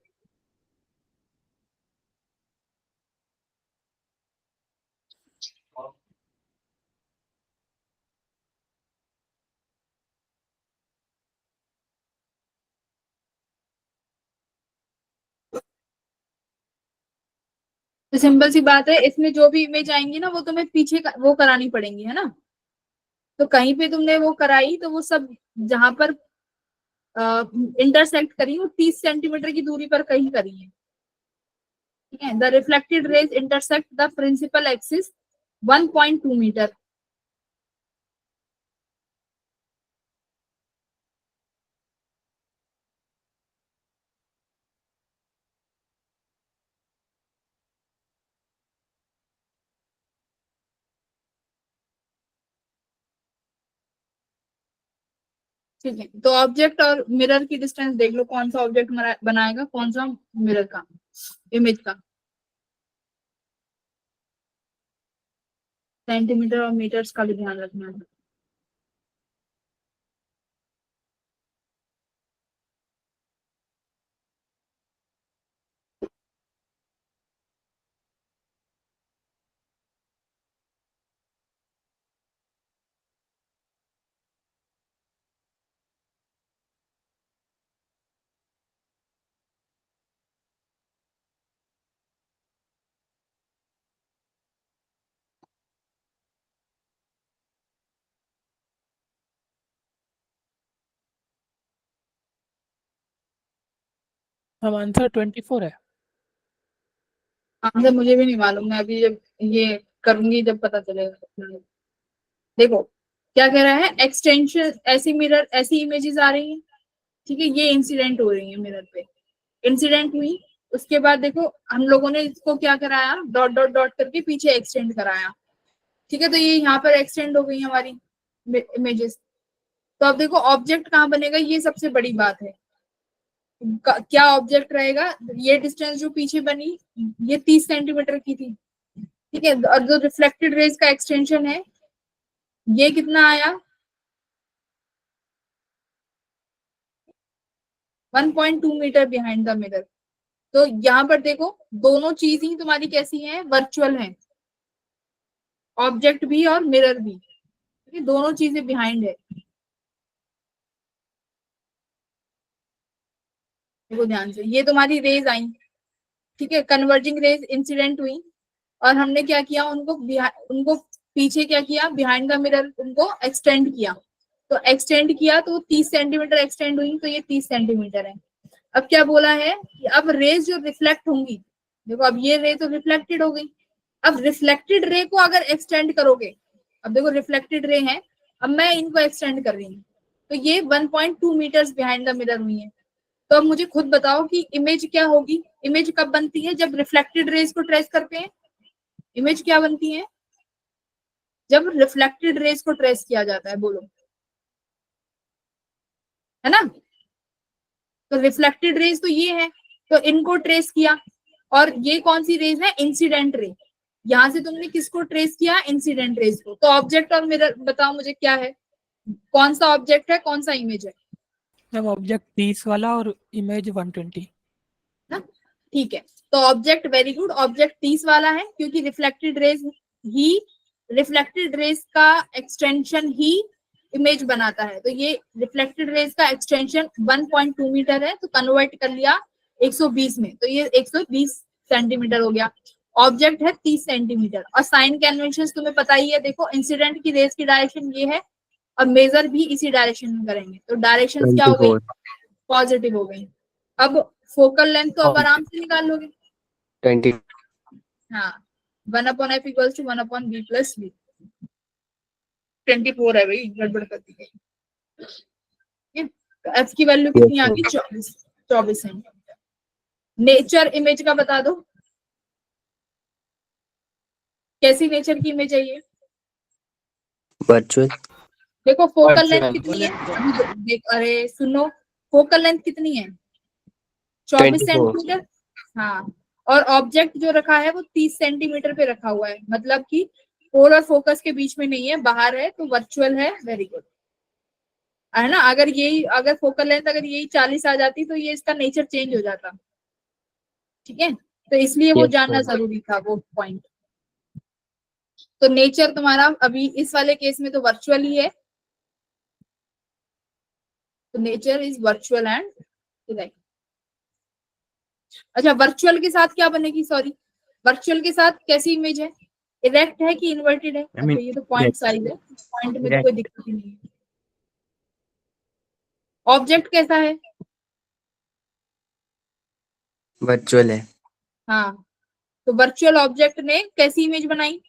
तो सिंपल सी बात है, इसमें जो भी इमेज आएंगी ना वो तुम्हें पीछे वो करानी पड़ेंगी, है ना। तो कहीं पे तुमने वो कराई तो वो सब जहां पर इंटरसेक्ट करी वो 30 सेंटीमीटर की दूरी पर कहीं करी है। ठीक है, the reflected rays intersect the principal axis 1.2 metre. ठीक है, तो ऑब्जेक्ट और मिरर की डिस्टेंस देख लो, कौन सा ऑब्जेक्ट बनाएगा, कौन सा मिरर का, इमेज का। सेंटीमीटर और मीटर्स का भी ध्यान रखना है। हम आंसर 24 है। आंसर मुझे भी नहीं मालूम, मैं अभी जब ये करूंगी जब पता चलेगा। देखो क्या कह रहा है, एक्सटेंशन, ऐसी मिरर, ऐसी इमेजेस आ रही हैं, ठीक है, ये इंसिडेंट हो रही है मिरर पे, इंसिडेंट हुई, उसके बाद देखो हम लोगों ने इसको क्या कराया, डॉट डॉट डॉट करके पीछे एक्सटेंड कराया। ठीक है, तो ये यहाँ पर एक्सटेंड हो गई हमारी इमेजेस। तो अब देखो ऑब्जेक्ट कहाँ बनेगा, ये सबसे बड़ी बात है, क्या ऑब्जेक्ट रहेगा। ये डिस्टेंस जो पीछे बनी ये 30 सेंटीमीटर की थी, ठीक है, और जो रिफ्लेक्टेड रेज का एक्सटेंशन है ये कितना आया 1.2 मीटर बिहाइंड द मिरर। तो यहाँ पर देखो दोनों चीज ही तुम्हारी कैसी हैं, वर्चुअल हैं, ऑब्जेक्ट भी और मिरर भी, ठीक है, दोनों चीजें बिहाइंड है। देखो ध्यान से, ये तुम्हारी रेज आई, ठीक है, कन्वर्जिंग रेज इंसिडेंट हुई, और हमने क्या किया, उनको पीछे क्या किया, बिहाइंड द मिरर उनको एक्सटेंड किया। तो एक्सटेंड किया तो 30 सेंटीमीटर एक्सटेंड हुई, तो ये 30 सेंटीमीटर है। अब क्या बोला है कि अब रेज जो रिफ्लेक्ट होंगी, देखो अब ये रे तो रिफ्लेक्टेड हो गई, अब रिफ्लेक्टेड रे को अगर एक्सटेंड करोगे, अब देखो रिफ्लेक्टेड रे है, अब मैं इनको एक्सटेंड कर रही हूँ, तो ये 1.2 मीटर्स बिहाइंड द मिरर हुई है। तो अब मुझे खुद बताओ कि इमेज क्या होगी, इमेज कब बनती है, जब रिफ्लेक्टेड रेज को ट्रेस करते हैं। इमेज क्या बनती है, जब रिफ्लेक्टेड रेज को ट्रेस किया जाता है, बोलो, है ना। तो रिफ्लेक्टेड रेज तो ये है, तो इनको ट्रेस किया, और ये कौन सी रेज है, इंसिडेंट रे। यहां से तुमने किसको ट्रेस किया, इंसिडेंट रेज को। तो ऑब्जेक्ट और मिरर बताओ मुझे क्या है, कौन सा ऑब्जेक्ट है, कौन सा इमेज है। जब ऑब्जेक्ट 30 वाला और इमेज 120। ना, ठीक है, तो ऑब्जेक्ट, वेरी गुड, ऑब्जेक्ट 30 वाला है, क्योंकि रिफ्लेक्टेड रेज का एक्सटेंशन ही इमेज बनाता है। तो ये रिफ्लेक्टेड रेज का एक्सटेंशन 1.2 मीटर है, तो कन्वर्ट कर लिया 120 में, तो ये 120 सेंटीमीटर हो गया। ऑब्जेक्ट है 30 सेंटीमीटर, और साइन कन्वेंशन तुम्हें पता ही है, देखो इंसिडेंट की रेज की डायरेक्शन ये है, और मेजर भी इसी डायरेक्शन में करेंगे, तो डायरेक्शन क्या हो गई, 24 पॉजिटिव हो गई। अब फोकल लेंथ तो अब आराम से निकाल लोगे, 20 हाँ, 1/f equals to 1/b plus b। 24 है भाई, गड़बड़ कर दी गई। तो f की वैल्यू कितनी आ गई, 24 सेंटीमीटर। नेचर इमेज का बता दो, कैसी नेचर की इमेज है ये। वर्चुअल देखो फोकल लेंथ कितनी है, अभी देख, अरे सुनो, फोकल लेंथ कितनी है, 24 24 सेंटीमीटर, हाँ, और ऑब्जेक्ट जो रखा है वो 30 सेंटीमीटर पे रखा हुआ है, मतलब कि पोल और फोकस के बीच में नहीं है, बाहर है, तो वर्चुअल है, वेरी गुड, है ना। अगर फोकल लेंथ अगर यही 40 आ जाती तो ये इसका नेचर चेंज हो जाता, ठीक है, तो इसलिए वो Yes, जानना sir. जरूरी था वो पॉइंट। तो नेचर तुम्हारा अभी इस वाले केस में तो वर्चुअल ही है, तो nature is virtual and erect. अच्छा, वर्चुअल के साथ क्या बनेगी, सॉरी, वर्चुअल के साथ कैसी इमेज है, इरेक्ट है कि इन्वर्टेड है। अच्छा, ये तो पॉइंट साइज है, पॉइंट में तो कोई दिक्कत ही नहीं है। ऑब्जेक्ट कैसा है, वर्चुअल है। हाँ, तो वर्चुअल ऑब्जेक्ट ने कैसी इमेज बनाई,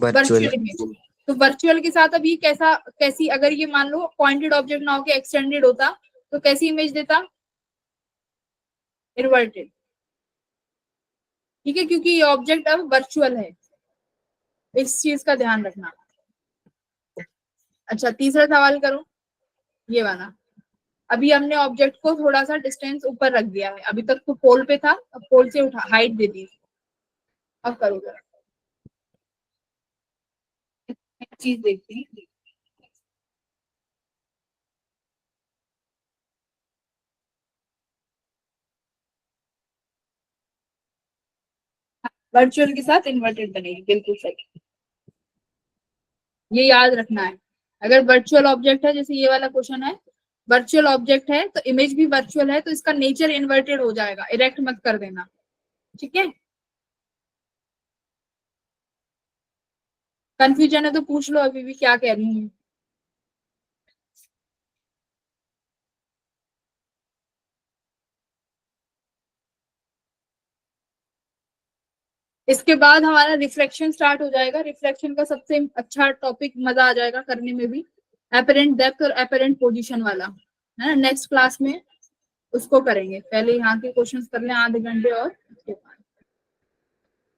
वर्चुअल वर्चुअल इमेज। तो वर्चुअल के साथ अब ये कैसी, अगर ये मान लो पॉइंटेड ऑब्जेक्ट ना होकर एक्सटेंडेड होता, तो कैसी इमेज देता, इन्वर्टेड, ठीक है, क्योंकि ये ऑब्जेक्ट अब वर्चुअल है, इस चीज का ध्यान रखना। अच्छा, तीसरा सवाल करो, ये वाला। अभी हमने ऑब्जेक्ट को थोड़ा सा डिस्टेंस ऊपर रख दिया है, अभी तक तो पोल पे था, अब पोल से उठा हाइट दे दी, अब करो जरा, एक चीज देखते हैं। वर्चुअल के साथ इन्वर्टेड बनेगी, बिल्कुल सही, ये याद रखना है। अगर वर्चुअल ऑब्जेक्ट है, जैसे ये वाला क्वेश्चन है, वर्चुअल ऑब्जेक्ट है तो इमेज भी वर्चुअल है, तो इसका नेचर इन्वर्टेड हो जाएगा, इरेक्ट मत कर देना, ठीक है। कंफ्यूजन है तो पूछ लो, अभी भी क्या कह रही हूँ। इसके बाद हमारा रिफ्लेक्शन स्टार्ट हो जाएगा, रिफ्लेक्शन का सबसे अच्छा टॉपिक, मजा आ जाएगा करने में भी, एपरेंट डेप्थ और एपरेंट पोजीशन वाला, है ना, नेक्स्ट क्लास में उसको करेंगे। पहले यहाँ के क्वेश्चंस कर लें आधे घंटे, और उसके बाद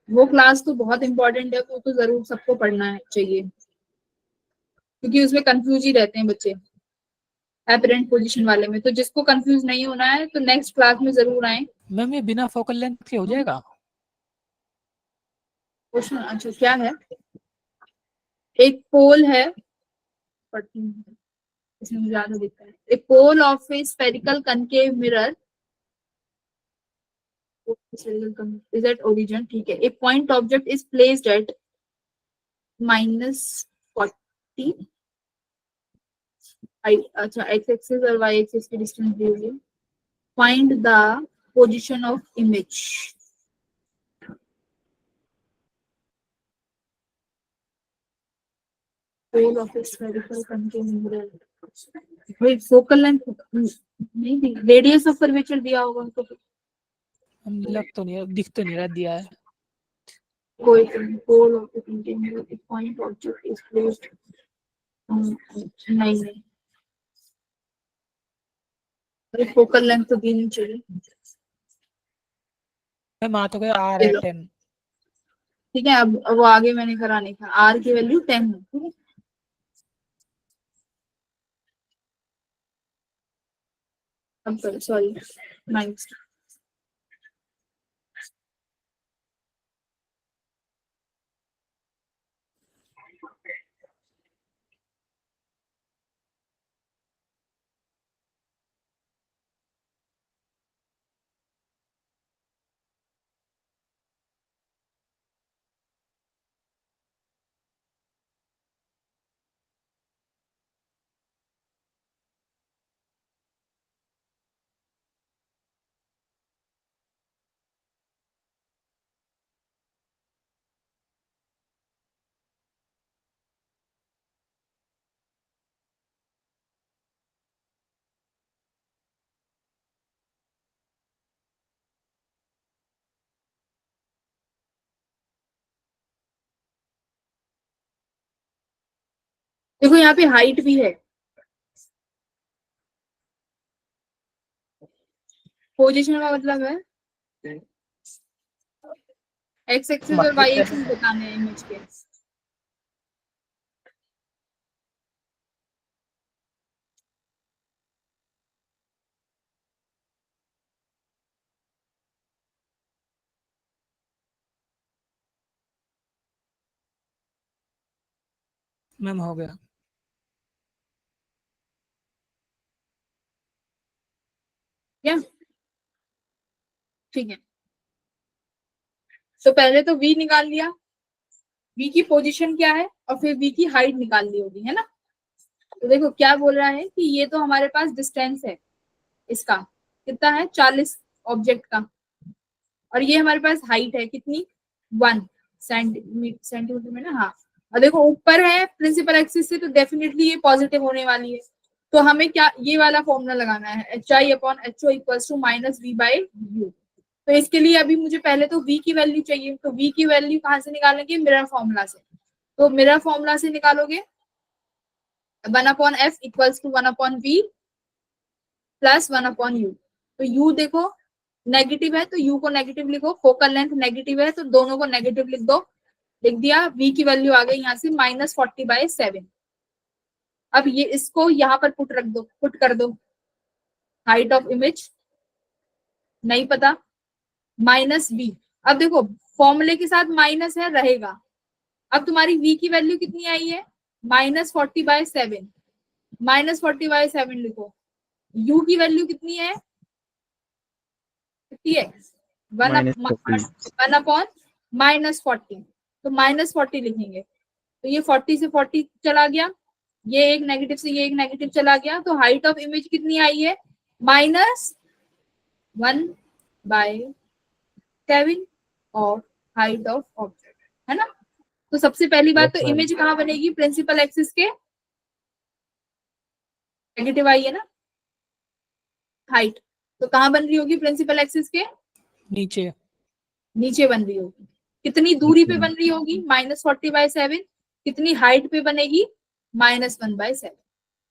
वो क्लास तो बहुत इंपॉर्टेंट है, वो तो जरूर सबको पढ़ना है चाहिए, क्योंकि उसमें कंफ्यूज ही रहते हैं बच्चे एपरेंट पोजीशन वाले में। तो जिसको कंफ्यूज नहीं होना है तो नेक्स्ट क्लास में जरूर आए। मैम ये बिना फोकल लेंथ के हो जाएगा? क्वेश्चन अच्छा क्या है, एक पोल है, इसमें ज्यादा दिखता है, a pole of a spherical concave mirror is at origin, ठीक है, a point object is placed at -40, अच्छा x एक्सिस और y एक्सिस की डिस्टेंस दी हुई है, find the position of image, pole of a spherical concave mirror, भाई फोकल लेंथ नहीं दी, रेडियस ऑफ कर्वेचर दिया होगा तो हम लग तो नहीं, दिख तो नहीं रहा दिया है। कोई pole of a concave mirror, a point object is placed, नहीं नहीं, अरे फोकल लेंथ तो दी नहीं चाहिए, मैं आ तो गया R है चलो 10। ठीक है। अब वो आगे मैंने करा नहीं था, आर की वैल्यू 10 है, ठीक है। अब सॉरी 9, देखो यहाँ पे हाइट भी है, पोजीशन का मतलब है एक्स एक्सिस और वाई एक्सिस बताने हैं इमेज के, मैम हो गया। क्या ठीक है। तो पहले तो v निकाल लिया, v की पोजीशन क्या है और फिर v की हाइट निकाल ली होगी, है ना। तो देखो क्या बोल रहा है कि ये तो हमारे पास डिस्टेंस है, इसका कितना है 40 ऑब्जेक्ट का, और ये हमारे पास हाइट है कितनी 1 सेंटीमीटर में ना, हाँ। और देखो ऊपर है प्रिंसिपल एक्सिस से, तो डेफिनेटली ये पॉजिटिव होने वाली है, तो हमें क्या ये वाला फॉर्मूला लगाना है, HI/HO इक्वल्स टू -V/U। तो इसके लिए अभी मुझे पहले तो v की वैल्यू चाहिए, तो v की वैल्यू कहाँ से निकालेंगे, मिरर फॉर्मूला से। तो मिरर फॉर्मूला से निकालोगे 1/f equals to 1/v plus 1/u। तो u देखो नेगेटिव है तो u को नेगेटिव लिखो, फोकल लेंथ नेगेटिव है तो दोनों को नेगेटिव लिख दो, लिख दिया। v की वैल्यू आ गई यहाँ से -40/7। अब ये इसको यहाँ पर पुट कर दो, हाइट ऑफ इमेज नहीं पता -v। अब देखो फॉर्मूले के साथ माइनस है रहेगा, अब तुम्हारी v की वैल्यू कितनी आई है -40/7, -40/7 लिखो। u की वैल्यू कितनी है, कितनी है 1/-40, तो -40 लिखेंगे। तो ये 40 से 40 चला गया, ये एक नेगेटिव से ये एक नेगेटिव चला गया, तो हाइट ऑफ इमेज कितनी आई है -1/7 और हाइट ऑफ ऑब्जेक्ट, है ना। तो सबसे पहली बात तो इमेज कहाँ बनेगी, प्रिंसिपल एक्सिस के नेगेटिव आई है ना हाइट, तो कहाँ बन रही होगी, प्रिंसिपल एक्सिस के नीचे नीचे बन रही होगी। कितनी दूरी पे बन रही होगी -40/7, कितनी हाइट पे बनेगी -1/7,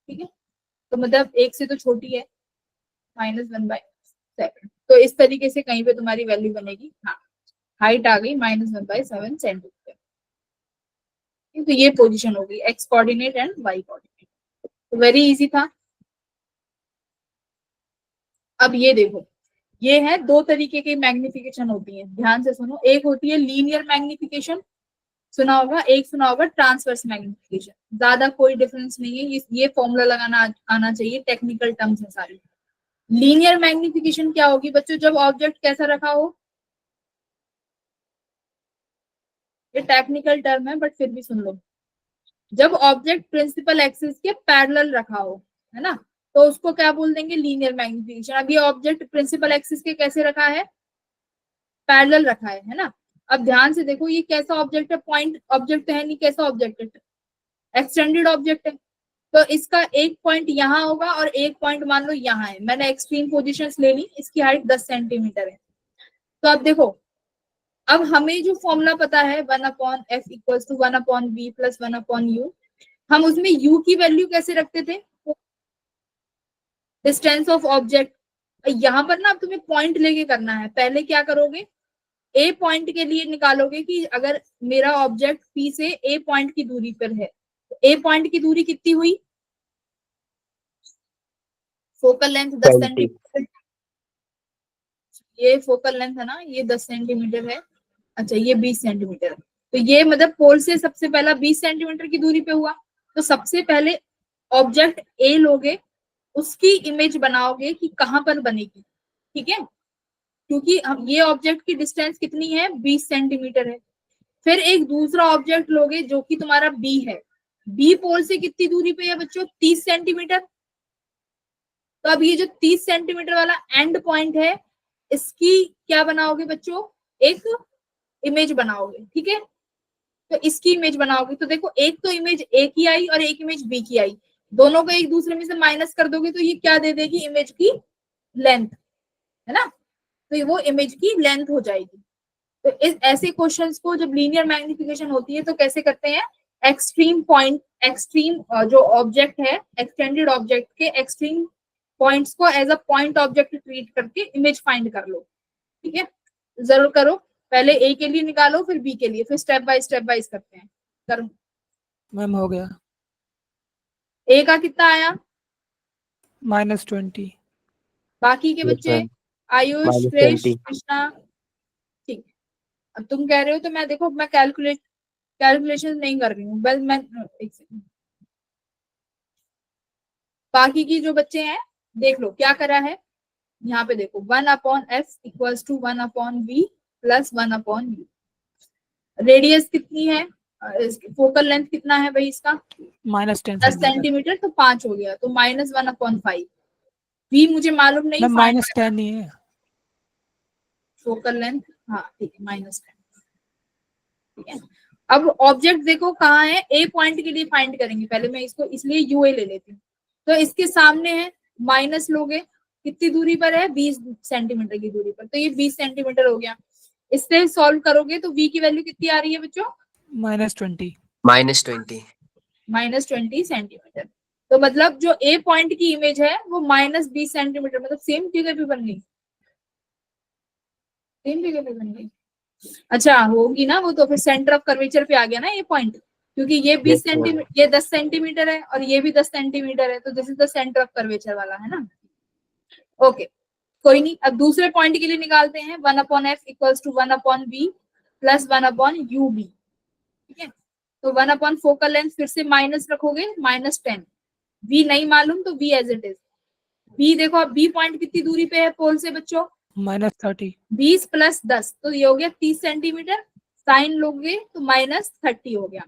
ठीक है। तो मतलब एक से तो छोटी है -1/7, तो इस तरीके से कहीं पे तुम्हारी वैल्यू बनेगी, हाँ हाइट आ गई -1/7 सेंटीमीटर। तो ये पोजीशन होगी X coordinate and Y coordinate, तो वेरी इजी था। अब ये देखो, ये है दो तरीके की मैग्निफिकेशन होती है, ध्यान से सुनो। एक होती है लीनियर मैग्निफिकेशन सुना होगा, एक सुना होगा ट्रांसवर्स मैग्निफिकेशन। ज्यादा कोई डिफरेंस नहीं है, ये फॉर्मूला लगाना आना चाहिए, टेक्निकल टर्म्स है सारे। लीनियर मैग्निफिकेशन क्या होगी बच्चों, जब ऑब्जेक्ट कैसा रखा हो, ये टेक्निकल टर्म है बट फिर भी सुन लो, जब ऑब्जेक्ट प्रिंसिपल एक्सिस के पैरेलल रखा हो, है ना, तो उसको क्या बोल देंगे, लीनियर मैग्निफिकेशन। अब ये ऑब्जेक्ट प्रिंसिपल एक्सिस के कैसे रखा है, पैरेलल रखा है ना। अब ध्यान से देखो ये कैसा ऑब्जेक्ट है, पॉइंट ऑब्जेक्ट है नहीं, कैसा ऑब्जेक्ट है, एक्सटेंडेड ऑब्जेक्ट है। तो इसका एक पॉइंट यहाँ होगा और एक पॉइंट मान लो यहाँ है, मैंने एक्सट्रीम पोजीशंस ले ली, इसकी हाइट 10 सेंटीमीटर है। तो अब देखो, अब हमें जो फॉर्मूला पता है 1/f equals to 1/v plus 1/u, हम उसमें u की वैल्यू कैसे रखते थे, डिस्टेंस ऑफ ऑब्जेक्ट। यहाँ पर ना अब तुम्हें पॉइंट लेके करना है। पहले क्या करोगे, ए पॉइंट के लिए निकालोगे कि अगर मेरा ऑब्जेक्ट पी से ए पॉइंट की दूरी पर है, तो ए पॉइंट की दूरी कितनी हुई, फोकल लेंथ 10 20। सेंटीमीटर, ये फोकल लेंथ है ना, ये 10 सेंटीमीटर है, अच्छा ये 20 सेंटीमीटर है। तो ये मतलब पोल से सबसे पहला 20 सेंटीमीटर की दूरी पे हुआ। तो सबसे पहले ऑब्जेक्ट ए लोगे, उसकी इमेज बनाओगे कि कहां पर बनेगी, ठीक है, क्योंकि हम ये ऑब्जेक्ट की डिस्टेंस कितनी है, 20 सेंटीमीटर है। फिर एक दूसरा ऑब्जेक्ट लोगे जो कि तुम्हारा बी है, बी पोल से कितनी दूरी पे है बच्चों, 30 सेंटीमीटर। तो अब ये जो 30 सेंटीमीटर वाला एंड पॉइंट है, इसकी क्या बनाओगे बच्चों, एक इमेज बनाओगे, ठीक है। तो इसकी इमेज बनाओगे तो देखो, एक तो इमेज ए की आई और एक इमेज बी की आई, दोनों को एक दूसरे में से माइनस कर दोगे तो ये क्या दे देगी, इमेज की लेंथ, है ना। तो ये वो इमेज की लेंथ हो जाएगी। तो इस ऐसे क्वेश्चंस को जब लीनियर मैग्निफिकेशन होती है तो कैसे करते हैं, एक्सट्रीम पॉइंट, एक्सट्रीम जो ऑब्जेक्ट है, एक्सटेंडेड ऑब्जेक्ट के एक्सट्रीम पॉइंट्स को as a point object treat करके इमेज फाइंड कर लो, ठीक है, जरूर करो। पहले ए के लिए निकालो, फिर बी के लिए, फिर स्टेप बाय करते हैं, करो। मैम हो गया, ए का कितना आया, -20। बाकी के Yes, बच्चे, ma'am. आयुष, क्रिश, -20. कृष्णा, ठीक। अब तुम कह रहे हो तो मैं देखो, मैं कैलकुलेशन नहीं कर रही हूँ, बस मैं एक सेकंड, बाकी की जो बच्चे हैं देख लो क्या करा है। यहाँ पे देखो 1/f equals to 1/v plus 1/u। Radius कितनी है, फोकल लेंथ कितना है भाई इसका, -10 10 सेंटीमीटर, तो 5 हो गया, तो -1/5। v मुझे मालूम नहीं, मैम फाइंड -10 नहीं है, फोकल लेंथ, हाँ ठीक है, -10, ठीक है। अब ऑब्जेक्ट देखो कहाँ है, ए पॉइंट के लिए फाइंड करेंगे पहले, मैं इसको इसलिए यूए ले लेती हूँ। तो इसके सामने है, माइनस लोगे, कितनी दूरी पर है, 20 सेंटीमीटर की दूरी पर, तो ये 20 सेंटीमीटर हो गया। इससे सॉल्व करोगे तो v की वैल्यू कितनी आ रही है बच्चों, -20। -20. -20 सेंटीमीटर। तो मतलब जो ए पॉइंट की इमेज है वो -20 सेंटीमीटर, मतलब सेम जगह पे बन गई, सेम जगह पे बन गई। अच्छा होगी ना वो, तो फिर सेंटर ऑफ कर्वेचर पे आ गया ना ये पॉइंट, क्योंकि ये 20 Yes, ma'am. सेंटीमीटर, ये 10 सेंटीमीटर है और ये भी 10 सेंटीमीटर है, तो this is the centre of curvature वाला, है ना। ओके, कोई नहीं, अब दूसरे पॉइंट के लिए निकालते हैं, 1/f equals to 1/v plus 1/ub, ठीक है। तो 1 फोकल लेंथ, फिर से माइनस रखोगे, -10, v नहीं मालूम तो v as it is. v देखो, अब b पॉइंट कितनी दूरी पे है पोल से बच्चों, -30। 20 प्लस 10, तो ये हो गया 30 सेंटीमीटर, साइन लोगे तो -30 हो गया।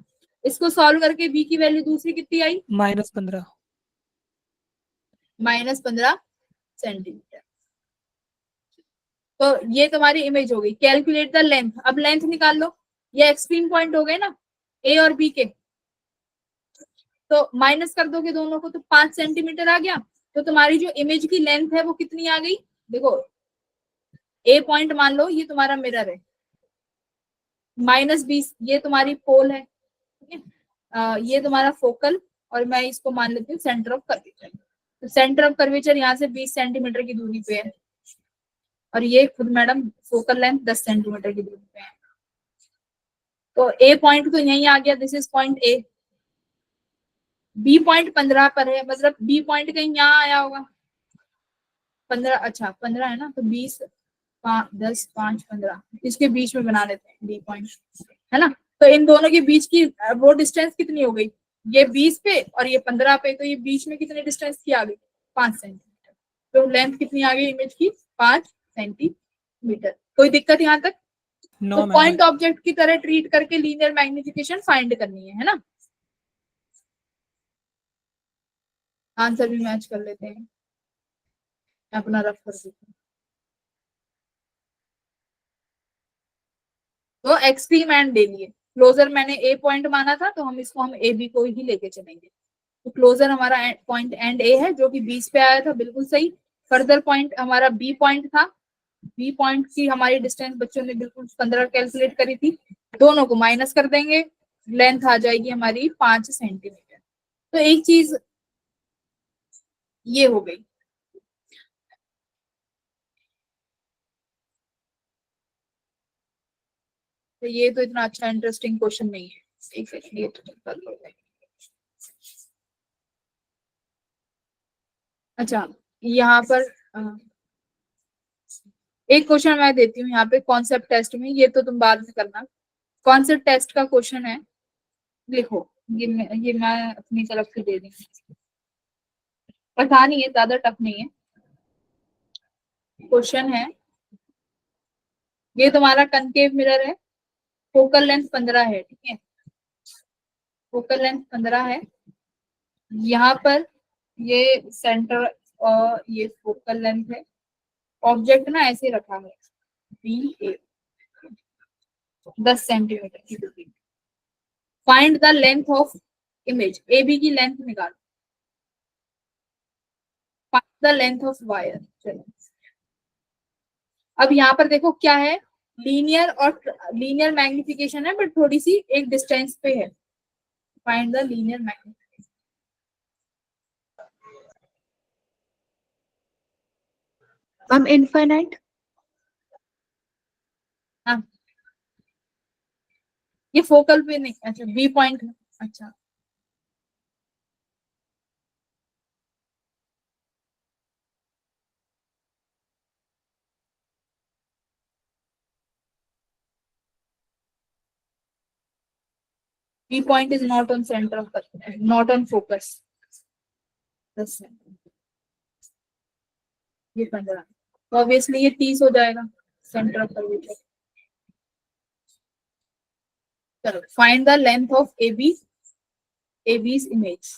इसको सॉल्व करके b की वैल्यू दूसरी कितनी आई, -15। -15 सेंटीमीटर। तो ये तुम्हारी इमेज हो गई। कैलकुलेट द लेंथ, अब लेंथ निकाल लो, ये एक्सट्रीम पॉइंट हो गए ना ए और बी के, तो माइनस कर दोगे दोनों को तो 5 सेंटीमीटर आ गया। तो तुम्हारी जो इमेज की लेंथ है वो कितनी आ गई, देखो ए पॉइंट मान लो ये तुम्हारा मिरर है, -20 ये तुम्हारी पोल है, ठीक है, ये तुम्हारा फोकल, और मैं इसको मान लेती हूँ सेंटर ऑफ कर्वेचर। तो सेंटर ऑफ कर्वेचर यहाँ से 20 सेंटीमीटर की दूरी पे है, और ये खुद मैडम फोकल लेंथ 10 सेंटीमीटर की दूरी पे है। तो ए पॉइंट तो यही आ गया, this is point A. B point 15 पर है, मतलब बी पॉइंट कहीं यहाँ आया होगा, 15, अच्छा 15 है ना, तो 20, 5, 10, 5, 15, इसके बीच में बना लेते हैं बी पॉइंट, है ना। तो इन दोनों के बीच की वो डिस्टेंस कितनी हो गई, ये 20 पे और ये 15 पे, तो ये बीच में कितनी डिस्टेंस की आ गई, 5 सेंटीमीटर। तो लेंथ कितनी आ गई इमेज की, 5 सेंटीमीटर। कोई दिक्कत यहाँ तक? नो तो मैम। पॉइंट ऑब्जेक्ट की तरह ट्रीट करके लीनियर मैग्निफिकेशन फाइंड करनी है ना। आंसर भी मैच कर लेते हैं, अपना रफ कर देते हैं। तो एक्सट्रीम एंड ले लिए, क्लोजर मैंने ए पॉइंट माना था, तो हम ए बी को ही लेके चलेंगे। तो क्लोजर हमारा पॉइंट एंड ए है जो कि 20 पे आया था, बिल्कुल सही। फर्दर पॉइंट हमारा बी पॉइंट था, बी पॉइंट की हमारी डिस्टेंस बच्चों ने बिल्कुल 15 कैलकुलेट करी थी, दोनों को माइनस कर देंगे, लेंथ आ जाएगी हमारी 5 सेंटीमीटर। तो एक चीज ये हो गई। तो ये तो इतना अच्छा इंटरेस्टिंग क्वेश्चन नहीं है, एक सेकंड ये तो कर लो। अच्छा, यहाँ पर एक क्वेश्चन मैं देती हूँ यहाँ पे कॉन्सेप्ट टेस्ट में, ये तो तुम बाद में करना। कॉन्सेप्ट टेस्ट का क्वेश्चन है, लिखो। ये मैं अपनी तरफ से दे दूंगी, आसान ही है, ज्यादा टफ नहीं है। क्वेश्चन है, ये तुम्हारा कनकेव मिरर है, फोकल लेंथ 15 है, ठीक है, फोकल लेंथ 15 है। यहाँ पर ये सेंटर और ये फोकल लेंथ है। ऑब्जेक्ट ना ऐसे रखा है, बी ए 10 सेंटीमीटर की दूरी। Find the length of image, A B की लेंथ निकालो। Find the length of wire. चलो अब यहाँ पर देखो क्या है, लीनियर और लीनियर मैग्निफिकेशन है, बट थोड़ी सी एक डिस्टेंस पे है। Find the linear magnification. Infinite. हाँ, ये फोकल पे नहीं, अच्छा बी पॉइंट, अच्छा B point is not on center of not on focus. ये 15, तो ऑब्वियसली ये 30 हो जाएगा सेंटर ऑफ कर्वेचर। चलो find the length of A B image.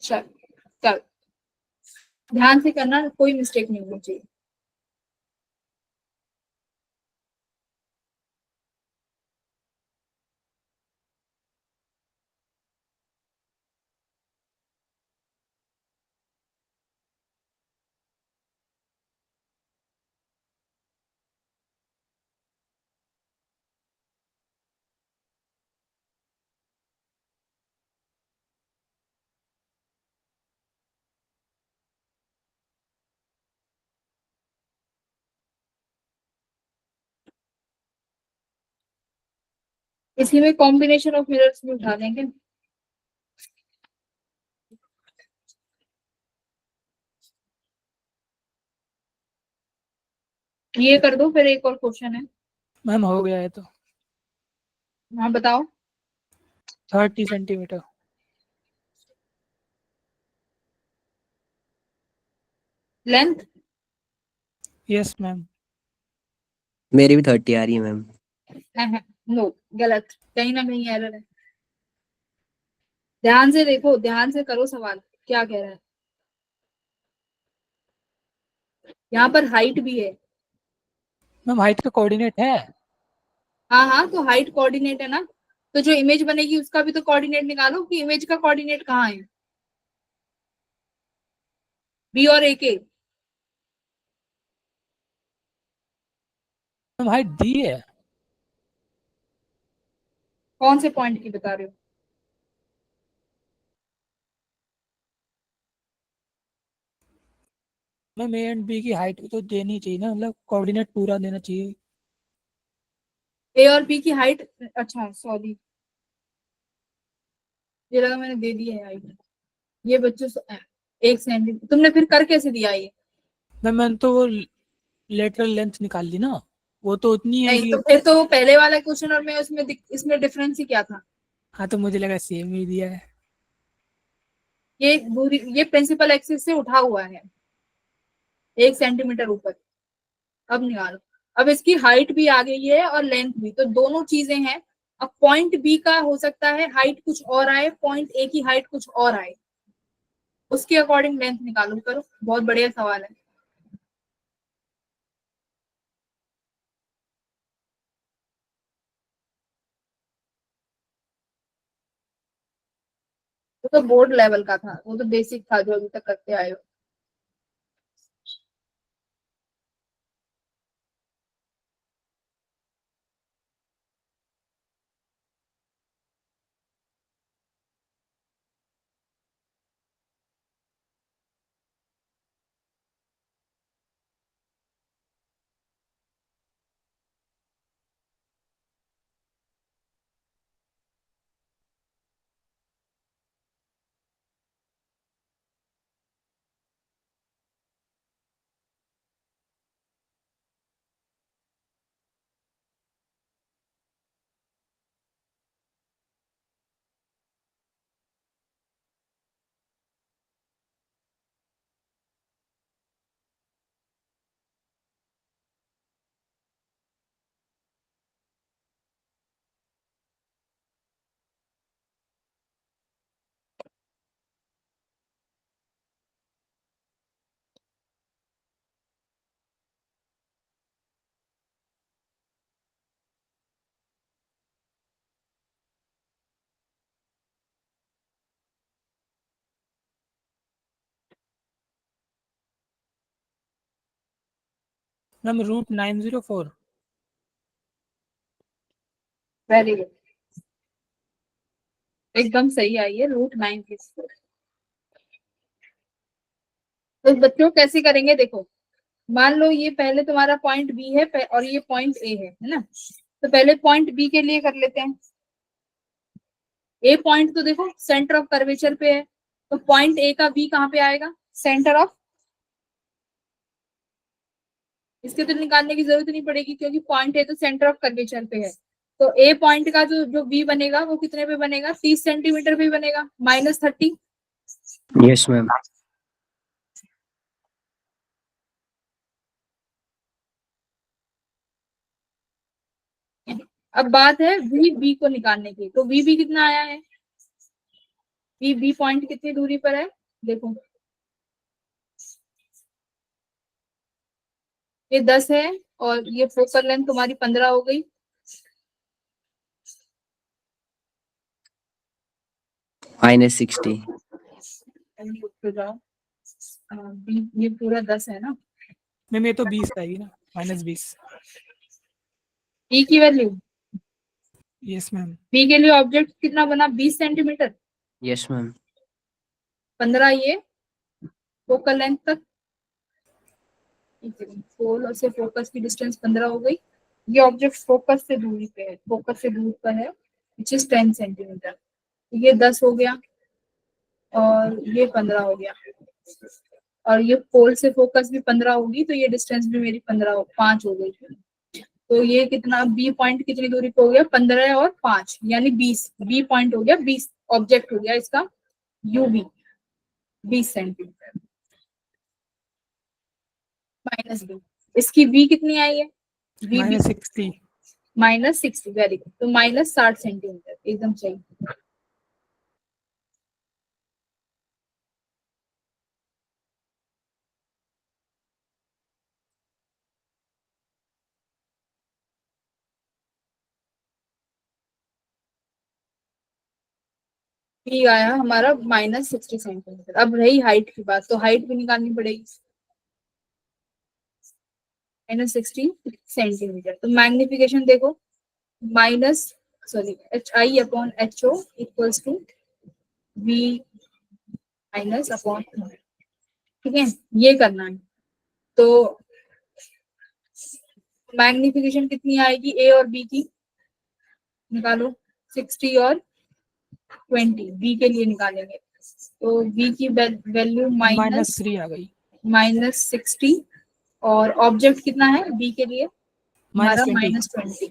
चल ध्यान से करना, कोई मिस्टेक नहीं होनी चाहिए। इसी में कॉम्बिनेशन ऑफ मिरर्स भी उठा देंगे। ये कर दो, फिर एक और क्वेश्चन है। मैम हो गया है तो हाँ बताओ। 30 सेंटीमीटर। Length yes ma'am. मेरी भी 30 आ रही है मैम। नो, गलत, कहीं ना कहीं एरर है। ध्यान से देखो, ध्यान से करो सवाल क्या कह रहा है। यहाँ पर हाइट भी है। मैम हाइट का कोऑर्डिनेट है। हाँ हाँ, तो हाइट कोऑर्डिनेट है ना, तो जो इमेज बनेगी उसका भी तो कोऑर्डिनेट निकालो कि इमेज का कोऑर्डिनेट कहाँ है, बी और ए के। मैम हाइट दी है। कौन से पॉइंट की बता रहे हो? मैम ए एंड बी की हाइट तो देनी चाहिए ना, मतलब कोऑर्डिनेट पूरा देना चाहिए। ए और बी की हाइट, अच्छा सॉरी, ये लगा मैंने दे दी है हाइट। ये बच्चों 1 सेंटीमीटर तुमने फिर कर कैसे दिया ये? मैम मैंने तो वो लेटरल लेंथ निकाल ली ना। वो तो उतनी है नहीं कि तो फिर तो पहले वाला क्वेश्चन और मैं उसमें इसमें डिफरेंस ही क्या था? हाँ, तो मुझे लगा सेम ही दिया है। ये दूरी, ये प्रिंसिपल एक्सिस से उठा हुआ है 1 सेंटीमीटर ऊपर। अब निकालो। अब इसकी हाइट भी आ गई है और लेंथ भी, तो दोनों चीजें हैं। अब पॉइंट बी का हो सकता है हाइट कुछ और आए, पॉइंट ए की हाइट कुछ और आए, उसके अकॉर्डिंग लेंथ निकालो। करो, बहुत बढ़िया सवाल है। वो तो बोर्ड लेवल का था, वो तो बेसिक था जो अभी तक करते आए हो। मैम √904। वेरी गुड, एकदम सही आई है, √9। तो बच्चों कैसे करेंगे देखो, मान लो ये पहले तुम्हारा पॉइंट बी है और ये पॉइंट ए है ना? तो पहले पॉइंट बी के लिए कर लेते हैं। ए पॉइंट तो देखो सेंटर ऑफ कर्वेचर पे है, तो पॉइंट ए का बी कहाँ पे आएगा? Centre of. इसके तो निकालने की जरूरत नहीं पड़ेगी क्योंकि पॉइंट ए तो सेंटर ऑफ कर्वेचर पे है। तो ए पॉइंट का जो जो बी बनेगा वो कितने पे बनेगा? 30 सेंटीमीटर पे बनेगा, -30। Yes ma'am. अब बात है वी बी को निकालने की, तो वी बी कितना आया है? वी बी पॉइंट कितनी दूरी पर है देखो, ये 10 है और ये फोकल लेंथ तुम्हारी 15 हो गई। -60। ये पूरा 10 है ना? मैम ये तो 20 आएगी ना, -20। बी की वैल्यू, यस मैम। बी के लिए ऑब्जेक्ट कितना बना? 20 सेंटीमीटर। Yes ma'am. 15 ये फोकल लेंथ तक, पोल से फोकस की डिस्टेंस 15 हो गई। ये ऑब्जेक्ट फोकस से दूरी पे है, फोकस से दूर पर है, विच इज 10 सेंटीमीटर। ये 10 हो गया और ये 15 हो गया, और ये पोल से फोकस भी 15 होगी, तो ये डिस्टेंस भी मेरी 5 हो गई। तो ये कितना, बी पॉइंट कितनी दूरी पे हो गया? 15 और 5 यानी 20। बी पॉइंट हो गया 20, ऑब्जेक्ट हो गया इसका यूबी 20 सेंटीमीटर -बी। इसकी बी कितनी आई है? B B -60। -60, very good. तो -60 सेंटीमीटर, एकदम सही। बी आया हमारा -60 सेंटीमीटर। अब रही हाइट की बात, तो हाइट भी निकालनी पड़ेगी। -60 सेंटीमीटर, तो मैग्निफिकेशन देखो, minus sorry HI/HO equals to V -upon, ठीक है, ये करना है। तो मैग्निफिकेशन कितनी आएगी ए और बी की? निकालो, 60 और 20 बी के लिए निकालेंगे। तो बी की वैल्यू -3 आ गई। -60, और ऑब्जेक्ट कितना है बी के लिए? हमारा -20 -20।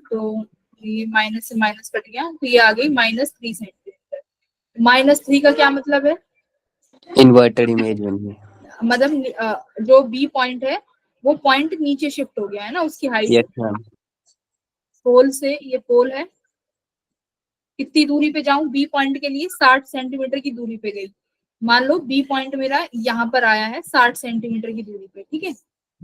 तो ये माइनस से माइनस कट गया तो ये आ गई -3 सेंटीमीटर। -3 का क्या मतलब है? इन्वर्टेड इमेज बनी है। मतलब जो बी पॉइंट है वो पॉइंट नीचे शिफ्ट हो गया है ना, उसकी हाइट यस मैम। पोल से, ये पोल है, कितनी दूरी पे जाऊं बी पॉइंट के लिए? 60 सेंटीमीटर की दूरी पे गई। मान लो बी पॉइंट मेरा यहाँ पर आया है 60 सेंटीमीटर की दूरी पे, ठीक है,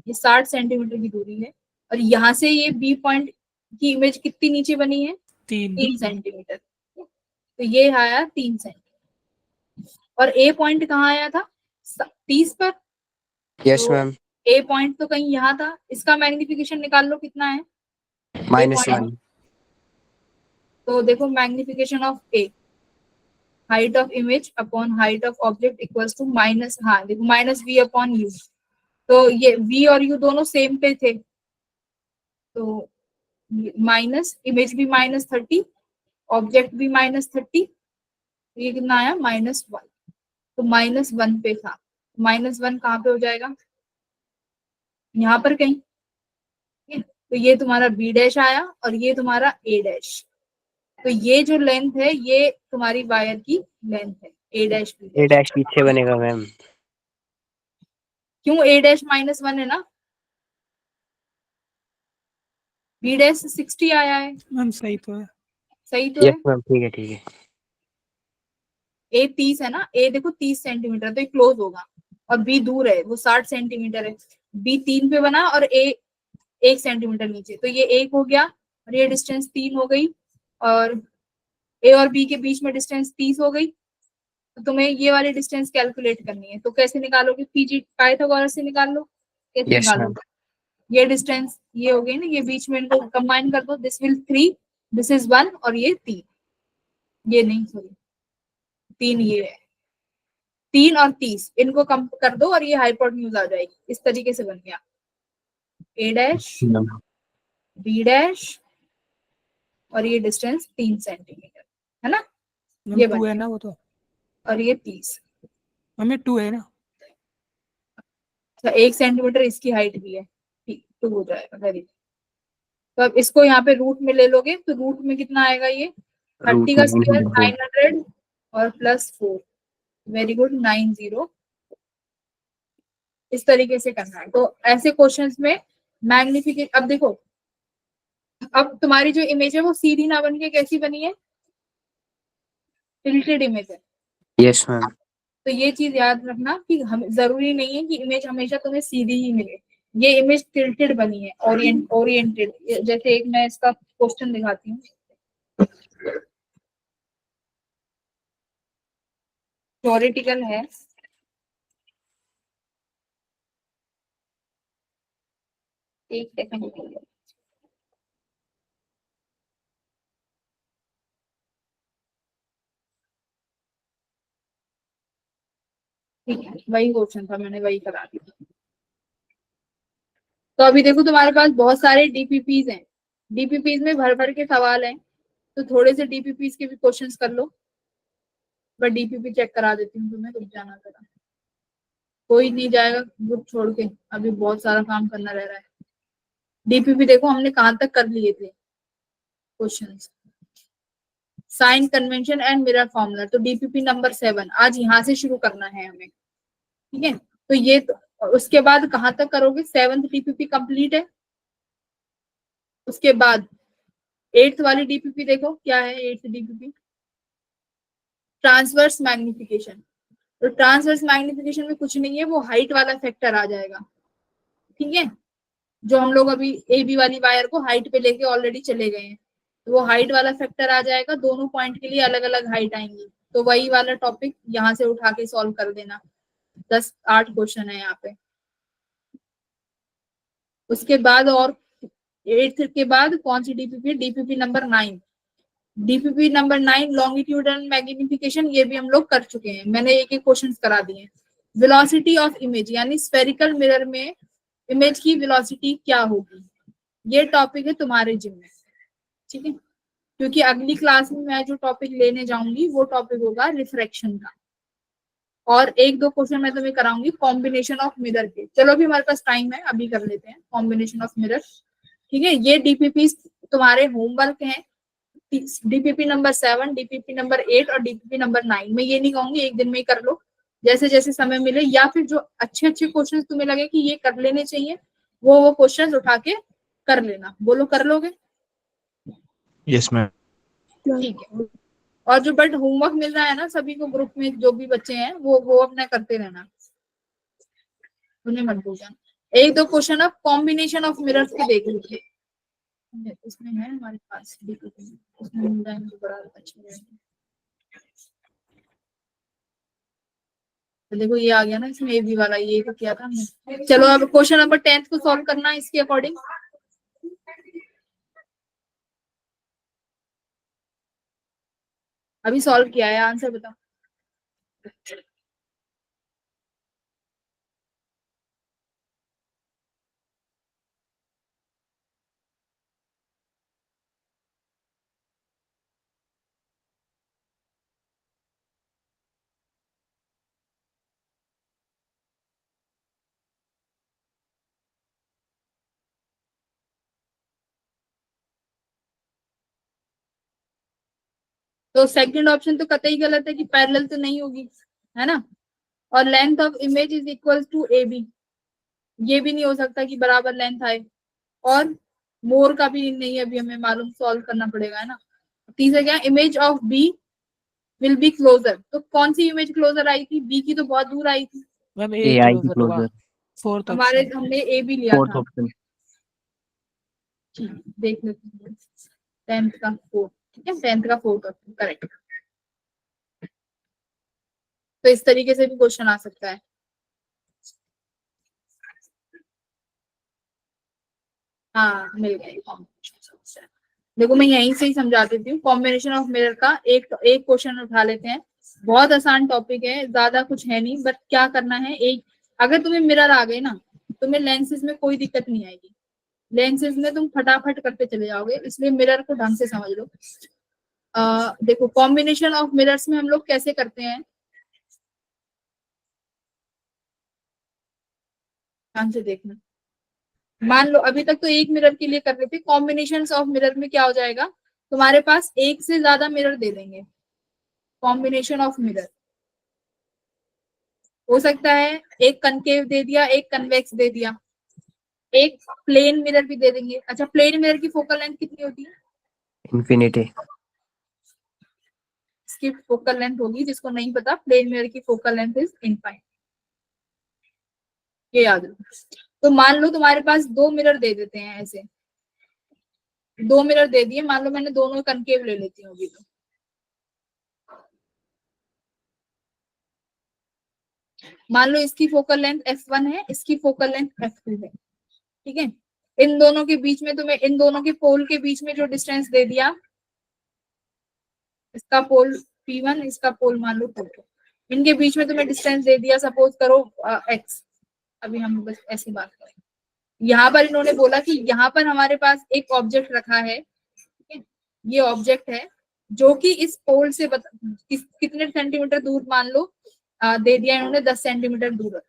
ये 60 सेंटीमीटर की दूरी है, और यहाँ से ये बी पॉइंट की इमेज कितनी नीचे बनी है? 3 सेंटीमीटर। तो ये आया 3 सेंटीमीटर। और ए पॉइंट कहाँ आया था? 30 पर। यस तो मैम। ए पॉइंट तो कहीं यहाँ था, इसका मैग्निफिकेशन निकाल लो कितना है? -1। तो देखो magnification of A, height of image upon height of object equals to minus, हाँ देखो -v अपॉन यू। तो ये v और u दोनों सेम पे थे, तो माइनस इमेज भी -30, ऑब्जेक्ट भी -30, ये कितना आया? -1। तो -1 पे था, -1 कहाँ पे हो जाएगा? यहाँ पर कहीं, ठीक है? तो ये तुम्हारा बी डैश आया और ये तुम्हारा ए डैश। तो ये जो लेंथ है ये तुम्हारी वायर की लेंथ है, A dash B A dash. Dash पीछे बनेगा मैम। क्यों? ए डैश -1 है ना, बी डैश 60 आया है, मैम सही तो है। सही तो है। यस मैम, ठीक है ठीक है। ए 30 है ना, ए देखो 30 सेंटीमीटर, तो ये क्लोज होगा, और बी दूर है, वो 60 सेंटीमीटर है। बी 3 पे बना और ए 1 सेंटीमीटर नीचे, तो ये 1 हो गया और ये डिस्टेंस 3 हो गई, और ए और बी के बीच में डिस्टेंस 30 हो गई। तो तुम्हें ये वाली डिस्टेंस कैलकुलेट करनी है, तो कैसे निकालोगे? पीजी पाइथागोरस से निकाल लो। कैसे यस मैम। निकालोगे? ये डिस्टेंस ये हो गई ना, ये बीच में इनको कंबाइन कर दो, दिस विल 3, दिस इज 1, और ये 3, ये नहीं सॉरी 3, ये है 3 और 30, इनको कम कर दो और ये हाइपोटेन्यूज आ जाएगी। इस तरीके से बन गया ए डैश बी डैश और ये डिस्टेंस 3 सेंटीमीटर है ना, मैम ये 2 है बन, ना वो तो। और ये 30। मैम ये 2 है ना। अच्छा 1 सेंटीमीटर इसकी हाइट भी है, ठीक 2 हो जाएगा, वेरी। तो अब इसको यहाँ पे रूट में ले लोगे तो रूट में कितना आएगा? ये 30 का स्क्वायर 900 और +4, वेरी गुड, 90। इस तरीके से करना है। तो ऐसे क्वेश्चंस में मैग्निफिकेशन, अब देखो अब तुम्हारी जो इमेज है वो सीधी ना बन के कैसी बनी है? टिल्टेड इमेज है। Yes ma'am. तो ये चीज याद रखना कि हम, जरूरी नहीं है कि इमेज हमेशा तुम्हें सीधी ही मिले, ये इमेज टिल्टेड बनी है, ओरिएंटेड। जैसे एक मैं इसका क्वेश्चन दिखाती हूँ, थ्योरेटिकल है, एक सेकंड के लिए। ठीक है, वही क्वेश्चन था, मैंने वही करा दिया। तो अभी देखो तुम्हारे पास बहुत सारे डीपीपीज हैं, डीपीपीज में भर भर के सवाल हैं, तो थोड़े से डीपीपीज के भी क्वेश्चंस कर लो। बट डीपीपी चेक करा देती हूँ तुम्हें, रुक जाना जरा, कोई नहीं जाएगा ग्रुप छोड़ के, अभी बहुत सारा काम करना रह रहा है। डीपीपी देखो हमने कहाँ तक कर लिए थे questions, sign convention and mirror formula, तो डीपीपी नंबर 7 आज यहाँ से शुरू करना है हमें, ठीक है। तो ये तो, उसके बाद कहाँ तक करोगे? 7th डीपीपी कंप्लीट है। उसके बाद 8th वाली डीपीपी देखो क्या है, 8th डीपीपी ट्रांसवर्स मैग्निफिकेशन। तो ट्रांसवर्स मैग्निफिकेशन में कुछ नहीं है, वो हाइट वाला फैक्टर आ जाएगा, ठीक है, जो हम लोग अभी ए बी वाली वायर को हाइट पे लेके ऑलरेडी चले गए हैं, तो वो हाइट वाला फैक्टर आ जाएगा, दोनों पॉइंट के लिए अलग अलग हाइट आएंगी। तो वही वाला टॉपिक यहाँ से उठा के सॉल्व कर देना, 10-8 क्वेश्चन है यहाँ पे। उसके बाद और 8th के बाद कौन सी DPP? DPP number 9। DPP number 9 longitudinal magnification, ये भी हम लोग कर चुके हैं, मैंने एक एक क्वेश्चन करा दिए हैं। वेलोसिटी ऑफ इमेज, यानी स्फेरिकल मिरर में इमेज की वेलोसिटी क्या होगी, ये टॉपिक है तुम्हारे जिम्मे, ठीक है, क्योंकि अगली क्लास में मैं जो टॉपिक लेने जाऊंगी वो टॉपिक होगा रिफ्रैक्शन का, और 1-2 क्वेश्चन मैं तुम्हें कराऊंगी कॉम्बिनेशन ऑफ मिरर के। चलो अभी हमारे पास टाइम है, अभी कर लेते हैं कॉम्बिनेशन ऑफ मिरर। ठीक है, ये डीपीपी तुम्हारे होमवर्क हैं, डीपीपी नंबर 7, डीपीपी नंबर 8 और डीपीपी नंबर 9। मैं ये नहीं कहूंगी एक दिन में ही कर लो, जैसे जैसे समय मिले, या फिर जो अच्छे अच्छे क्वेश्चन तुम्हें लगे कि ये कर लेने चाहिए, वो क्वेश्चन उठा के कर लेना। बोलो, कर लोगे? Yes, ma'am. ठीक है। और जो बट होमवर्क मिल रहा है ना सभी को ग्रुप में, जो भी बच्चे हैं वो अपना करते रहना, उन्हें मत भूलना। एक दो क्वेश्चन अब कॉम्बिनेशन ऑफ मिरर्स के देख लीजिए, इसमें है हमारे पास उसमें मिल जाएंगे तो बड़ा अच्छा रहेगा। तो देखो ये आ गया ना इसमें, ए बी वाला, ये तो किया था हमने। चलो अब क्वेश्चन नंबर 10 को सॉल्व करना है इसके अकॉर्डिंग। अभी सॉल्व किया है, आंसर बताओ। तो सेकंड ऑप्शन तो कतई गलत है कि पैरेलल तो नहीं होगी, है ना। और length of image is equal to A B, ये भी नहीं हो सकता कि बराबर लेंथ आए। और मोर का भी नहीं, अभी हमें मालूम, सॉल्व करना पड़ेगा, है ना। तीसरा क्या, image of B will be closer, तो कौन सी इमेज क्लोजर आई थी? बी की तो बहुत दूर आई थी। मैम ए ए आई क्लोजर होगा, क्लोजर, फोर्थ हमारे ऑप्शन। हमने ए भी लिया फोर्थ था। ऑप्शन। ठीक, देख लेते हैं 10th का 4, ठीक है, 10th का 4 ऑप्शन करेक्ट। तो इस तरीके से भी क्वेश्चन आ सकता है। हाँ मिल गए। देखो मैं यहीं से ही समझा देती हूँ। कॉम्बिनेशन ऑफ मिरर का एक क्वेश्चन उठा लेते हैं, बहुत आसान टॉपिक है, ज्यादा कुछ है नहीं, बट क्या करना है, एक अगर तुम्हें मिरर आ गए ना, तुम्हें लेंसेज में कोई दिक्कत नहीं आएगी, लेंसेज में तुम फटाफट करते चले जाओगे, इसलिए मिरर को ढंग से समझ लो। देखो कॉम्बिनेशन ऑफ मिरर्स में हम लोग कैसे करते हैं, ध्यान से देखना। मान लो अभी तक तो एक मिरर के लिए कर रहे थे, कॉम्बिनेशन ऑफ मिरर में क्या हो जाएगा, तुम्हारे पास एक से ज्यादा मिरर दे देंगे। कॉम्बिनेशन ऑफ मिरर हो सकता है एक कनकेव दे दिया, एक कन्वेक्स दे दिया, एक प्लेन मिरर भी दे देंगे। अच्छा, प्लेन मिरर की फोकल लेंथ कितनी होती है? इन्फिनिटी। इसकी फोकल लेंथ होगी, जिसको नहीं पता, प्लेन मिरर की फोकल लेंथ इज इनफाइनाइट, ये याद रखो। तो मान लो तुम्हारे पास दो मिरर दे देते हैं, ऐसे दो मिरर दे दिए, मान लो मैंने दोनों कनकेव ले लेती हूँ अभी, तो मान लो इसकी फोकल लेंथ f1 है, इसकी फोकल लेंथ f2 है, ठीक है। इन दोनों के बीच में तुम्हें, इन दोनों के पोल के बीच में जो डिस्टेंस दे दिया, इसका पोल P1, इसका पोल मान लो P2, इनके बीच में तुम्हें डिस्टेंस दे दिया, सपोज करो x। अभी हम बस ऐसी बात करें, यहाँ पर इन्होंने बोला कि यहाँ पर हमारे पास एक ऑब्जेक्ट रखा है, ठीक है, ये ऑब्जेक्ट है जो कि इस पोल से कितने सेंटीमीटर दूर, मान लो दे दिया इन्होंने 10 सेंटीमीटर दूर।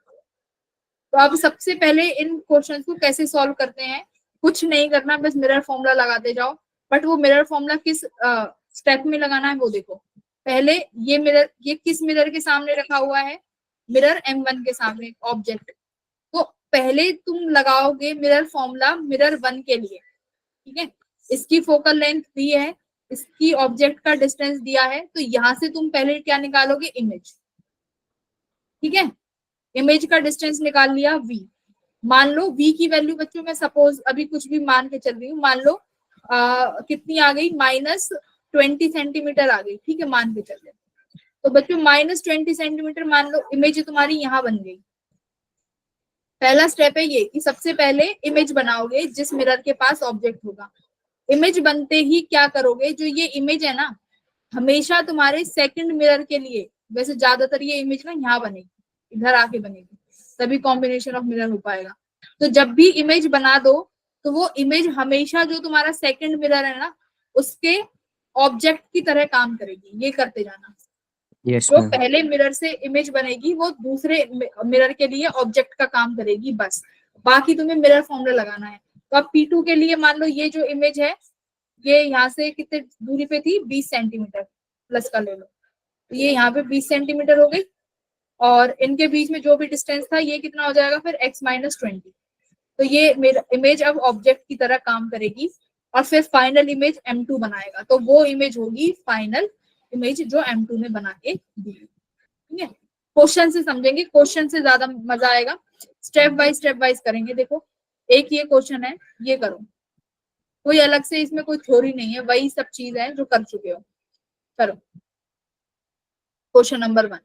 तो अब सबसे पहले इन क्वेश्चंस को कैसे सॉल्व करते हैं, कुछ नहीं करना, बस मिरर फॉर्मूला लगाते जाओ। बट वो मिरर फॉर्मूला किस स्टेप में लगाना है वो देखो। पहले ये मिरर, ये किस मिरर के सामने रखा हुआ है, मिरर M1 के सामने ऑब्जेक्ट। तो पहले तुम लगाओगे मिरर फॉर्मूला मिरर 1 के लिए, ठीक है। इसकी फोकल लेंथ दी है, इसकी ऑब्जेक्ट का डिस्टेंस दिया है, तो यहां से तुम पहले क्या निकालोगे, इमेज, ठीक है। इमेज का डिस्टेंस निकाल लिया v। मान लो v की वैल्यू बच्चों में सपोज अभी कुछ भी मान के चल रही हूँ, मान लो कितनी आ गई, -20 सेंटीमीटर आ गई, ठीक है, मान के चल रहे। तो बच्चों -20 सेंटीमीटर मान लो इमेज तुम्हारी यहाँ बन गई। पहला स्टेप है ये कि सबसे पहले इमेज बनाओगे जिस मिरर के पास ऑब्जेक्ट होगा। इमेज बनते ही क्या करोगे, जो ये इमेज है ना, हमेशा तुम्हारे सेकंड मिरर के लिए, वैसे ज्यादातर ये इमेज ना यहाँ बनेगी, इधर आके बनेगी, तभी कॉम्बिनेशन ऑफ मिरर हो पाएगा। तो जब भी इमेज बना दो, तो वो इमेज हमेशा जो तुम्हारा सेकंड मिरर है ना, उसके ऑब्जेक्ट की तरह काम करेगी, ये करते जाना। यस जो मैम। पहले मिरर से इमेज बनेगी वो दूसरे मिरर के लिए ऑब्जेक्ट का काम करेगी, बस। बाकी तुम्हें मिरर फॉर्मूला लगाना है। तो अब P2 के लिए मान लो ये जो इमेज है ये यहाँ से कितने दूरी पे थी, 20 सेंटीमीटर, प्लस का ले लो, तो ये यहाँ पे 20 सेंटीमीटर हो गई, और इनके बीच में जो भी डिस्टेंस था ये कितना हो जाएगा फिर x-20। तो ये मेरा इमेज अब ऑब्जेक्ट की तरह काम करेगी और फिर फाइनल इमेज M2 बनाएगा, तो वो इमेज होगी फाइनल इमेज जो M2 ने बना के दी। ठीक है, क्वेश्चन से समझेंगे, क्वेश्चन से ज्यादा मजा आएगा, स्टेप वाइज करेंगे। देखो एक ये क्वेश्चन है, ये करो, कोई अलग से इसमें कोई थ्योरी नहीं है, वही सब चीज है जो कर चुके हो। करो क्वेश्चन नंबर 1।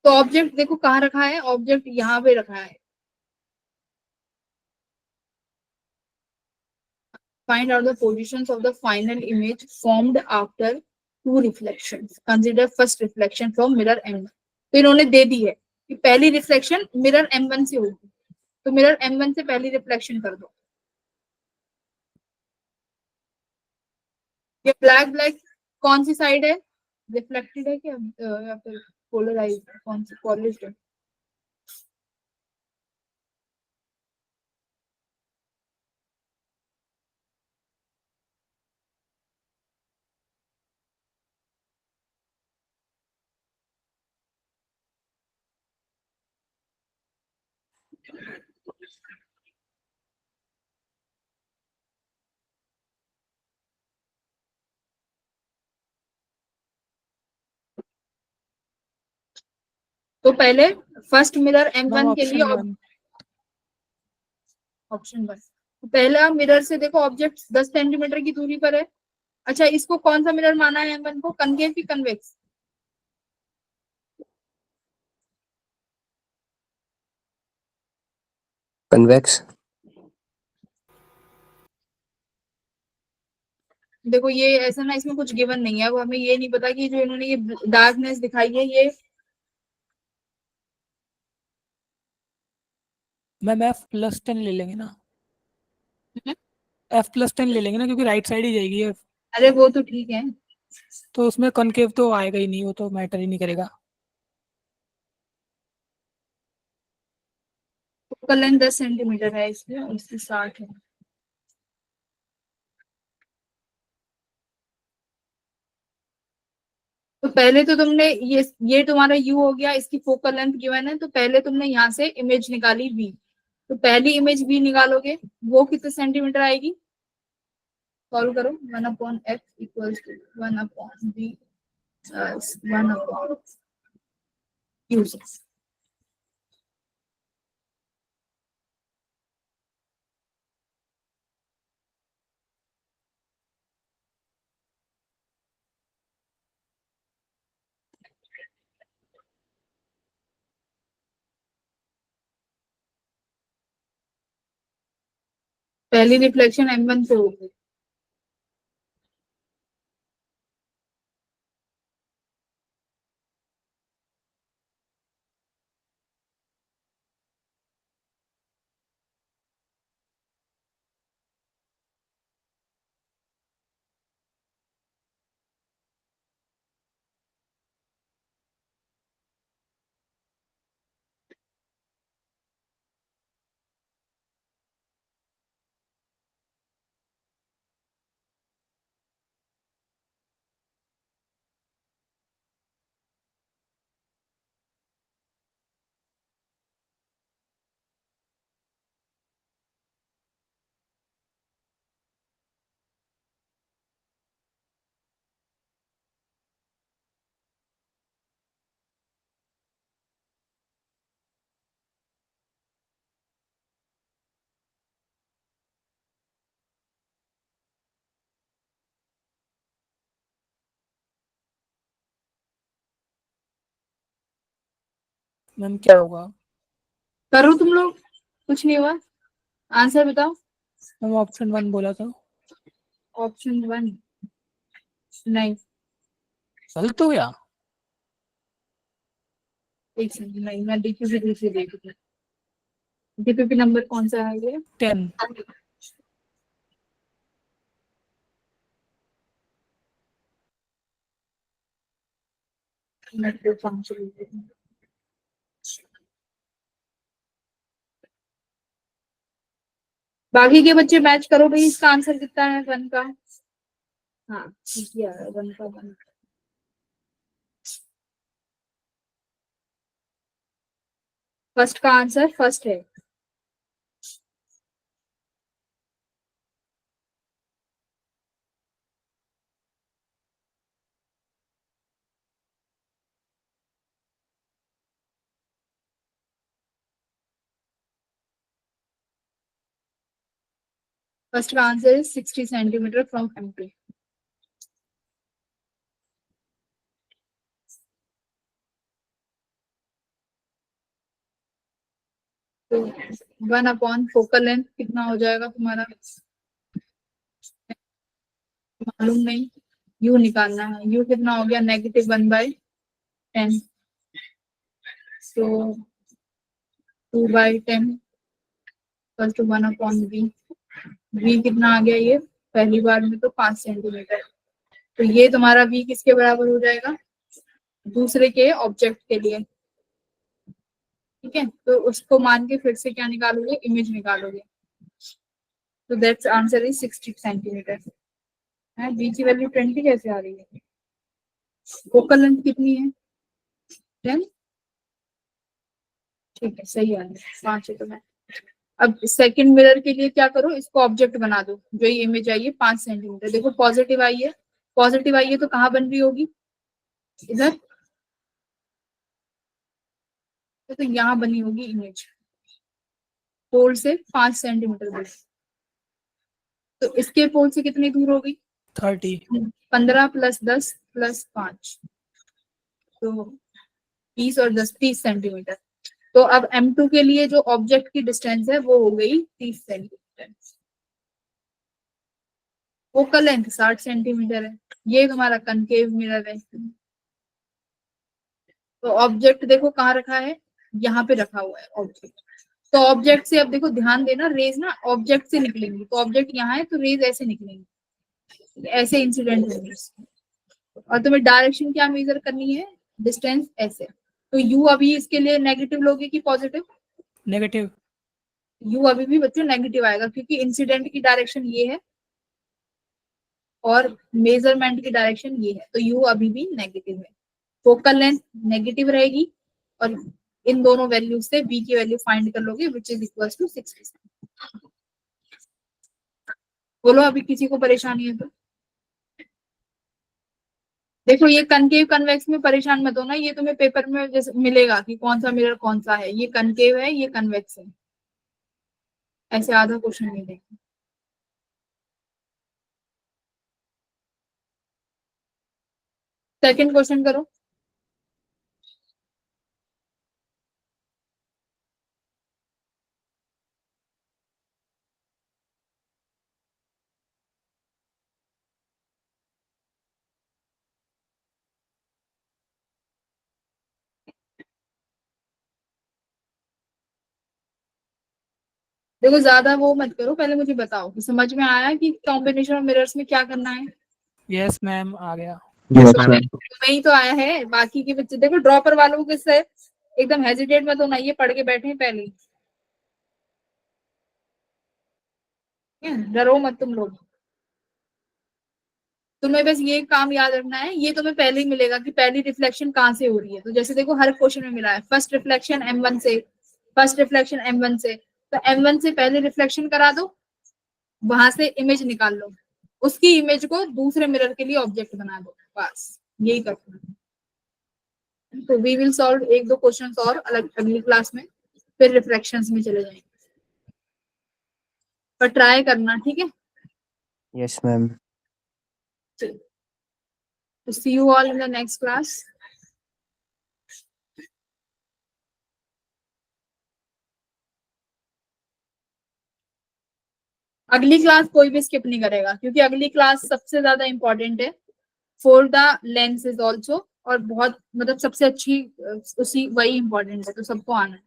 तो ऑब्जेक्ट देखो कहाँ रखा है, ऑब्जेक्ट यहाँ पे रखा है। Find out the positions of the final image formed after two reflections. Consider first reflection from mirror M1. तो इन्होंने दे दी है कि पहली रिफ्लेक्शन मिरर M1 से होगी, तो मिरर M1 से पहली रिफ्लेक्शन कर दो। ये ब्लैक ब्लैक कौन सी साइड है, रिफ्लेक्टेड है क्या या फिर पोलराइज्ड, कौन सी पॉलिश्ड है? तो पहले फर्स्ट मिरर M1 के लिए ऑप्शन 1, तो पहला मिरर से देखो ऑब्जेक्ट 10 सेंटीमीटर की दूरी पर है। अच्छा, इसको कौन सा मिरर माना है M1 को, कनकेव की कन्वेक्स? कन्वेक्स। देखो ये ऐसा ना, इसमें कुछ गिवन नहीं है, अब हमें ये नहीं पता कि जो इन्होंने ये डार्कनेस दिखाई है ये मैम F+10 ले लेंगे ना, F+10 ले लेंगे ना, क्योंकि राइट साइड ही जाएगी ये, अरे वो तो ठीक है, तो उसमें कॉनकेव तो आएगा ही नहीं, वो तो मैटर ही नहीं करेगा। फोकल लेंथ 10 सेंटीमीटर है इसलिए, इसकी 60 है। तो पहले तो तुमने ये तुम्हारा U हो गया, इसकी फोकल लेंथ गिवन है, तो पहले तुमने यहाँ से इमेज निकाली V, तो पहली इमेज V निकालोगे, वो कितने सेंटीमीटर आएगी? सॉल्व करो, 1/f equals to 1/v 1/q। पहली रिफ्लेक्शन M1 से होगी, मैम क्या होगा? करो तुम लोग, कुछ नहीं हुआ, आंसर बताओ। मैम ऑप्शन 1 बोला था। ऑप्शन 1 नहीं, गलत हो गया? एक सेकंड, नहीं मैं डीपीपी से देख रही हूँ, डीपीपी नंबर कौन सा है ये? 10। बाकी के बच्चे मैच करो भाई, इसका आंसर कितना है 1 का? हाँ किया है 1 का 1। फर्स्ट का आंसर फर्स्ट है। फर्स्ट का answer is 60 centimetre from M2। तो 1 अपॉन फोकल लेंथ कितना हो जाएगा तुम्हारा? मालूम नहीं, यू निकालना है। यू कितना हो गया? -1/10। तो 2/10 फर्स्ट 1 अपॉन वी। वी कितना आ गया? ये पहली बार में तो 5 सेंटीमीटर। तो ये तुम्हारा वी किसके बराबर हो जाएगा? दूसरे के ऑब्जेक्ट के लिए। ठीक है, तो उसको मान के फिर से क्या निकालोगे? इमेज निकालोगे। तो दैट्स आंसर इज 60 सेंटीमीटर। है, बी की वैल्यू 20 कैसे आ रही है? फोकल लेंथ कितनी है? 10। ठीक है, सही है, 5 है। तो मैं अब सेकंड मिरर के लिए क्या करो? इसको ऑब्जेक्ट बना दो। जो ये इमेज आई है 5 सेंटीमीटर, देखो पॉजिटिव आई है। पॉजिटिव आई है तो कहाँ बन रही होगी? इधर। तो यहाँ बनी होगी इमेज, पोल से 5 सेंटीमीटर दूर। तो इसके पोल से कितनी दूर होगी? 30। 15 + 10 + 5, तो 20 और 10 30 सेंटीमीटर। तो अब M2 के लिए जो ऑब्जेक्ट की डिस्टेंस है वो हो गई 30 सेंटीमीटर। फोकल लेंथ 60 सेंटीमीटर है। ये तुम्हारा कनकेव मिरर है। तो ऑब्जेक्ट देखो कहाँ रखा है? यहाँ पे रखा हुआ है ऑब्जेक्ट। तो ऑब्जेक्ट से अब देखो, ध्यान देना, रेज ना ऑब्जेक्ट से निकलेंगी। तो ऑब्जेक्ट यहाँ है तो रेज ऐसे निकलेंगी, ऐसे इंसिडेंट होंगे। और तुम्हें डायरेक्शन क्या मेजर करनी है? डिस्टेंस ऐसे। तो यू अभी इसके लिए नेगेटिव लोगे कि पॉजिटिव? नेगेटिव। यू अभी भी बच्चों नेगेटिव आएगा, क्योंकि इंसिडेंट की डायरेक्शन ये है और मेजरमेंट की डायरेक्शन ये है। तो यू अभी भी नेगेटिव है। फोकल लेंथ नेगेटिव रहेगी और इन दोनों वैल्यू से बी की वैल्यू फाइंड कर लोगे, विच इज इक्वल टू 60। बोलो अभी किसी को परेशानी है तो? देखो ये कनकेव कन्वेक्स में परेशान मत होना, ये तुम्हें पेपर में जैसे मिलेगा कि कौन सा मिरर कौन सा है। ये कनकेव है, ये कन्वेक्स है, ऐसे आधा क्वेश्चन मिलेगा। सेकंड क्वेश्चन करो। देखो ज्यादा वो मत करो, पहले मुझे बताओ कि समझ में आया कि कॉम्बिनेशन ऑफ मिरर्स में क्या करना है? यस मैम, आ गया। Yes, ma'am. नहीं तो आया है, बाकी के बच्चे देखो ड्रॉपर वालों के से एकदम हेजिटेट मत होना, ये पढ़ के बैठे हैं पहले ही। डरो मत तुम लोग। तुम्हें बस ये काम याद रखना है, ये तुम्हें पहले ही मिलेगा कि पहली रिफ्लेक्शन कहाँ से हो रही है। तो जैसे देखो हर क्वेश्चन में मिला है फर्स्ट रिफ्लेक्शन M1 से, फर्स्ट रिफ्लेक्शन M1 से। तो M1 से पहले रिफ्लेक्शन करा दो, वहां से इमेज निकाल लो, उसकी इमेज को दूसरे मिरर के लिए ऑब्जेक्ट बना दो, बस यही करना है। तो वी विल सॉल्व 1-2 क्वेश्चंस और अलग अगली क्लास में, फिर रिफ्लेक्शंस में चले जाएंगे। पर ट्राई करना, ठीक है? Yes, ma'am. To see you all in the next class. अगली क्लास कोई भी स्किप नहीं करेगा, क्योंकि अगली क्लास सबसे ज्यादा इंपॉर्टेंट है for the lens is also, और बहुत मतलब सबसे अच्छी उसी वही इंपॉर्टेंट है, तो सबको आना है।